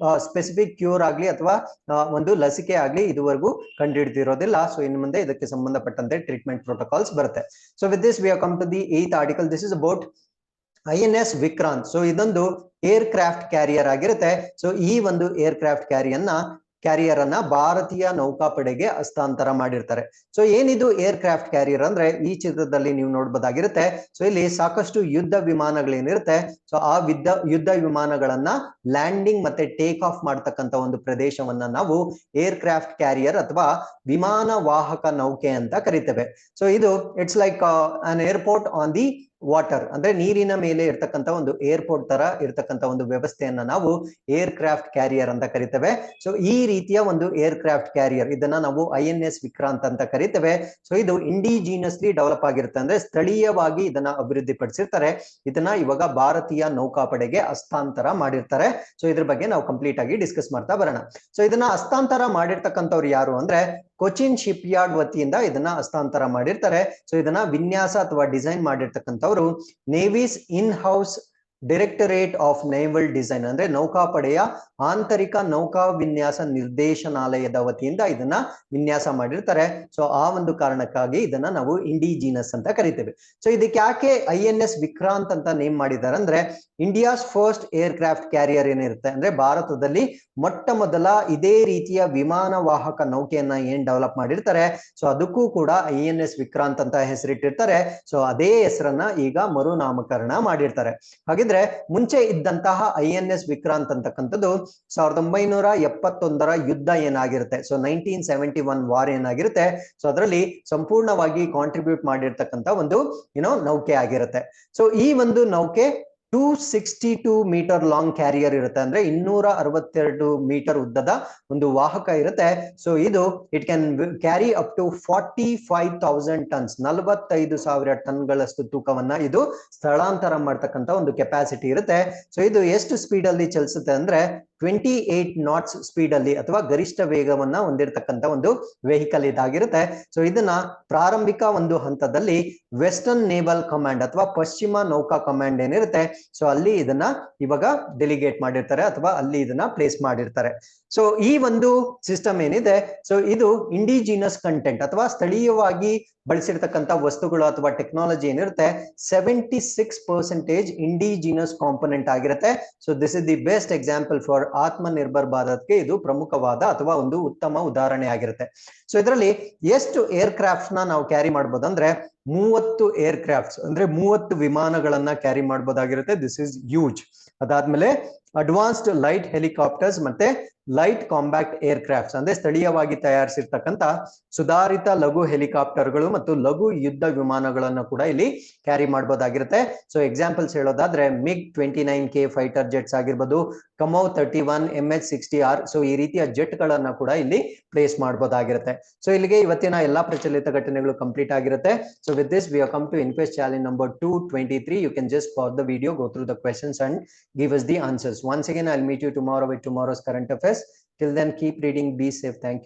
ಸ್ಪೆಸಿಫಿಕ್ ಕ್ಯೂರ್ ಆಗ್ಲಿ ಅಥವಾ ಒಂದು ಲಸಿಕೆ ಆಗ್ಲಿ ಇದುವರೆಗೂ ಕಂಡುಹಿಡಿದಿರೋದಿಲ್ಲ. ಸೊ ಇನ್ನು ಮುಂದೆ ಇದಕ್ಕೆ ಸಂಬಂಧಪಟ್ಟಂತೆ ಟ್ರೀಟ್ಮೆಂಟ್ ಪ್ರೋಟೋಕಾಲ್ಸ್ ಬರುತ್ತೆ. So with this we have come to the 8th article. This is about INS Vikrant. So ಇದೊಂದು ಏರ್ ಕ್ರಾಫ್ಟ್ ಕ್ಯಾರಿಯರ್ ಆಗಿರುತ್ತೆ. ಸೊ ಈ ಒಂದು ಏರ್ ಕ್ರಾಫ್ಟ್ ಕ್ಯಾರಿಯರ್ ಅನ್ನ ಭಾರತೀಯ ನೌಕಾಪಡೆಗೆ ಹಸ್ತಾಂತರ ಮಾಡಿರ್ತಾರೆ. ಸೊ ಏನಿದು ಏರ್ ಕ್ರಾಫ್ಟ್ ಕ್ಯಾರಿಯರ್ ಅಂದ್ರೆ ಈ ಚಿತ್ರದಲ್ಲಿ ನೀವು ನೋಡ್ಬೋದಾಗಿರುತ್ತೆ. ಸೊ ಇಲ್ಲಿ ಸಾಕಷ್ಟು ಯುದ್ಧ ವಿಮಾನಗಳೇನಿರುತ್ತೆ ಸೊ ಆ ಯುದ್ಧ ವಿಮಾನಗಳನ್ನ ಲ್ಯಾಂಡಿಂಗ್ ಮತ್ತೆ ಟೇಕ್ ಆಫ್ ಮಾಡ್ತಕ್ಕಂಥ ಒಂದು ಪ್ರದೇಶವನ್ನ ನಾವು ಏರ್ ಕ್ರಾಫ್ಟ್ ಕ್ಯಾರಿಯರ್ ಅಥವಾ ವಿಮಾನ ವಾಹಕ ನೌಕೆ ಅಂತ ಕರಿತೇವೆ. ಸೊ ಇದು it's like an airport on the water ಅಂದ್ರೆ ನೀರಿನ ಮೇಲೆ ಇರ್ತಕ್ಕಂಥ ಒಂದು ಏರ್ಪೋರ್ಟ್ ತರ ಇರ್ತಕ್ಕಂಥ ಒಂದು ವ್ಯವಸ್ಥೆಯನ್ನ ನಾವು ಏರ್ ಕ್ರಾಫ್ಟ್ ಕ್ಯಾರಿಯರ್ ಅಂತ ಕರಿತೇವೆ. ಸೊ ಈ ರೀತಿಯ ಒಂದು ಏರ್ ಕ್ರಾಫ್ಟ್ ಕ್ಯಾರಿಯರ್ ಇದನ್ನ ನಾವು INS ವಿಕ್ರಾಂತ್ ಅಂತ ಕರಿತೇವೆ. ಸೊ ಇದು ಇಂಡಿಜಿನಿಯಸ್ಲಿ ಡೆವಲಪ್ ಆಗಿರುತ್ತೆ, ಅಂದ್ರೆ ಸ್ಥಳೀಯವಾಗಿ ಇದನ್ನ ಅಭಿವೃದ್ಧಿ ಪಡಿಸಿರ್ತಾರೆ. ಇದನ್ನ ಇವಾಗ ಭಾರತೀಯ ನೌಕಾಪಡೆಗೆ ಹಸ್ತಾಂತರ ಮಾಡಿರ್ತಾರೆ. ಸೊ ಇದ್ರ ಬಗ್ಗೆ ನಾವು ಕಂಪ್ಲೀಟ್ ಆಗಿ ಡಿಸ್ಕಸ್ ಮಾಡ್ತಾ ಬರೋಣ. ಸೊ ಇದನ್ನ ಹಸ್ತಾಂತರ ಮಾಡಿರ್ತಕ್ಕಂಥವ್ರು ಯಾರು ಅಂದ್ರೆ ಕೊಚಿನ್ ಶಿಪ್ ಯಾರ್ಡ್ ವತಿಯಿಂದ ಇದನ್ನ ಹಸ್ತಾಂತರ ಮಾಡಿರ್ತಾರೆ. ಸೊ ಇದನ್ನ ವಿನ್ಯಾಸ ಅಥವಾ ಡಿಸೈನ್ ಮಾಡಿರ್ತಕ್ಕಂಥವ್ರು navy's in house directorate of naval design ಅಂದ್ರೆ ನೌಕಾಪಡೆಯ ಆಂತರಿಕ ನೌಕಾ ವಿನ್ಯಾಸ ನಿರ್ದೇಶನಾಲಯದ ವತಿಯಿಂದ ಇದನ್ನ ವಿನ್ಯಾಸ ಮಾಡಿರ್ತಾರೆ. ಸೊ ಆ ಒಂದು ಕಾರಣಕ್ಕಾಗಿ ಇದನ್ನ ನಾವು ಇಂಡಿಜಿನಸ್ ಅಂತ ಕರಿತೇವೆ. ಸೊ ಇದಕ್ಕೆ ಯಾಕೆ INS ವಿಕ್ರಾಂತ್ ಅಂತ ನೇಮ್ ಮಾಡಿದ್ದಾರೆ ಅಂದ್ರೆ India's first air craft carrier ಏನಿರುತ್ತೆ ಅಂದ್ರೆ ಭಾರತದಲ್ಲಿ ಮೊಟ್ಟ ಮೊದಲ ಇದೇ ರೀತಿಯ ವಿಮಾನ ವಾಹಕ ನೌಕೆಯನ್ನ ಏನ್ ಡೆವಲಪ್ ಮಾಡಿರ್ತಾರೆ, ಸೊ ಅದಕ್ಕೂ ಕೂಡ INS ವಿಕ್ರಾಂತ್ ಅಂತ ಹೆಸರಿಟ್ಟಿರ್ತಾರೆ. ಸೊ ಅದೇ ಹೆಸರನ್ನ ಈಗ ಮರುನಾಮಕರಣ ಮಾಡಿರ್ತಾರೆ. ಹಾಗಿದ್ರೆ ಮುಂಚೆ ಇದ್ದಂತಹ INS ವಿಕ್ರಾಂತ್ ಅಂತಕ್ಕಂಥದ್ದು 1971 ಯುದ್ಧ ಏನಾಗಿರುತ್ತೆ, ಸೊ 1971 ವಾರ್ ಏನಾಗಿರುತ್ತೆ, ಸೊ ಅದರಲ್ಲಿ ಸಂಪೂರ್ಣವಾಗಿ ಕಾಂಟ್ರಿಬ್ಯೂಟ್ ಮಾಡಿರ್ತಕ್ಕಂಥ ಒಂದು ನೌಕೆ ಆಗಿರುತ್ತೆ. ಸೊ ಈ ಒಂದು ನೌಕೆ 262 ಮೀಟರ್ ಲಾಂಗ್ ಕ್ಯಾರಿಯರ್ ಇರುತ್ತೆ, ಅಂದ್ರೆ 262 ಮೀಟರ್ ಉದ್ದದ ಒಂದು ವಾಹಕ ಇರುತ್ತೆ. ಸೊ ಇದು it can carry up to 45,000 tons 45,000 ಟನ್ಗಳಷ್ಟು ತೂಕವನ್ನ ಇದು ಸ್ಥಳಾಂತರ ಮಾಡ್ತಕ್ಕಂಥ ಒಂದು ಕೆಪಾಸಿಟಿ ಇರುತ್ತೆ. ಸೊ ಇದು ಎಷ್ಟು ಸ್ಪೀಡ್ ಅಲ್ಲಿ ಚಲಿಸುತ್ತೆ ಅಂದ್ರೆ 28 ನಾಟ್ಸ್ ಸ್ಪೀಡ್ ಅಲ್ಲಿ ಅಥವಾ ಗರಿಷ್ಠ ವೇಗವನ್ನ ಹೊಂದಿರತಕ್ಕಂತ ಒಂದು ವೆಹಿಕಲ್ ಇದಾಗಿರುತ್ತೆ. ಸೊ ಇದನ್ನ ಪ್ರಾರಂಭಿಕ ಒಂದು ಹಂತದಲ್ಲಿ ವೆಸ್ಟರ್ನ್ ನೇವಲ್ ಕಮಾಂಡ್ ಅಥವಾ ಪಶ್ಚಿಮ ನೌಕಾ ಕಮಾಂಡ್ ಏನಿರುತ್ತೆ, ಸೊ ಅಲ್ಲಿ ಇದನ್ನ ಇವಾಗ ಡೆಲಿಗೇಟ್ ಮಾಡಿರ್ತಾರೆ ಅಥವಾ ಅಲ್ಲಿ ಇದನ್ನ ಪ್ಲೇಸ್ ಮಾಡಿರ್ತಾರೆ. ಸೊ ಈ ಒಂದು ಸಿಸ್ಟಮ್ ಏನಿದೆ, ಸೊ ಇದು ಇಂಡಿಜಿನಸ್ ಕಂಟೆಂಟ್ ಅಥವಾ ಸ್ಥಳೀಯವಾಗಿ ಬಳಸಿರ್ತಕ್ಕಂಥ ವಸ್ತುಗಳು ಅಥವಾ ಟೆಕ್ನಾಲಜಿ ಏನಿರುತ್ತೆ 76% ಇಂಡಿಜಿನಸ್ ಕಾಂಪೊನೆಂಟ್ ಆಗಿರುತ್ತೆ. So this is the best example for ಆತ್ಮ ನಿರ್ಭರ್ ಭಾರತ್ಗೆ ಇದು ಪ್ರಮುಖವಾದ ಅಥವಾ ಒಂದು ಉತ್ತಮ ಉದಾಹರಣೆ ಆಗಿರುತ್ತೆ. ಸೊ ಇದರಲ್ಲಿ ಎಷ್ಟು ಏರ್ ಕ್ರಾಫ್ಟ್ ನಾವು ಕ್ಯಾರಿ ಮಾಡ್ಬೋದು ಅಂದ್ರೆ 30 ಏರ್ ಕ್ರಾಫ್ಟ್ಸ್ ಅಂದ್ರೆ 30 ವಿಮಾನಗಳನ್ನ ಕ್ಯಾರಿ ಮಾಡಬಹುದಾಗಿರುತ್ತೆ. This is huge. ಅದಾದ್ಮೇಲೆ ಅಡ್ವಾನ್ಸ್ಡ್ ಲೈಟ್ ಹೆಲಿಕಾಪ್ಟರ್ಸ್ ಮತ್ತೆ ಲೈಟ್ ಕಾಂಬ್ಯಾಕ್ಟ್ ಏರ್ ಕ್ರಾಫ್ಟ್ಸ್ ಅಂದ್ರೆ ಸ್ಥಳೀಯವಾಗಿ ತಯಾರಿಸಿರ್ತಕ್ಕಂಥ ಸುಧಾರಿತ ಲಘು ಹೆಲಿಕಾಪ್ಟರ್ಗಳು ಮತ್ತು ಲಘು ಯುದ್ಧ ವಿಮಾನಗಳನ್ನು ಕೂಡ ಇಲ್ಲಿ ಕ್ಯಾರಿ ಮಾಡಬಹುದಾಗಿರುತ್ತೆ. ಸೊ ಎಕ್ಸಾಂಪಲ್ಸ್ ಹೇಳೋದಾದ್ರೆ MiG-29K ಫೈಟರ್ ಜೆಟ್ಸ್ ಆಗಿರ್ಬೋದು, ಕಮೌ 31 MH-60R. ಸೊ ಈ ರೀತಿಯ ಜೆಟ್ ಗಳನ್ನ ಕೂಡ ಇಲ್ಲಿ ಪ್ಲೇಸ್ ಮಾಡಬಹುದಾಗಿರುತ್ತೆ. ಸೊ ಇಲ್ಲಿಗೆ ಇವತ್ತಿನ ಎಲ್ಲಾ ಪ್ರಚಲಿತ ಘಟನೆಗಳು ಕಂಪ್ಲೀಟ್ ಆಗಿರುತ್ತೆ. So with this we have come to InQuest challenge number 223. You can just pause the video, go through the questions and give us the answers. Once again, I'll meet you tomorrow with tomorrow's current affairs. Till then, keep reading, be safe. Thank you.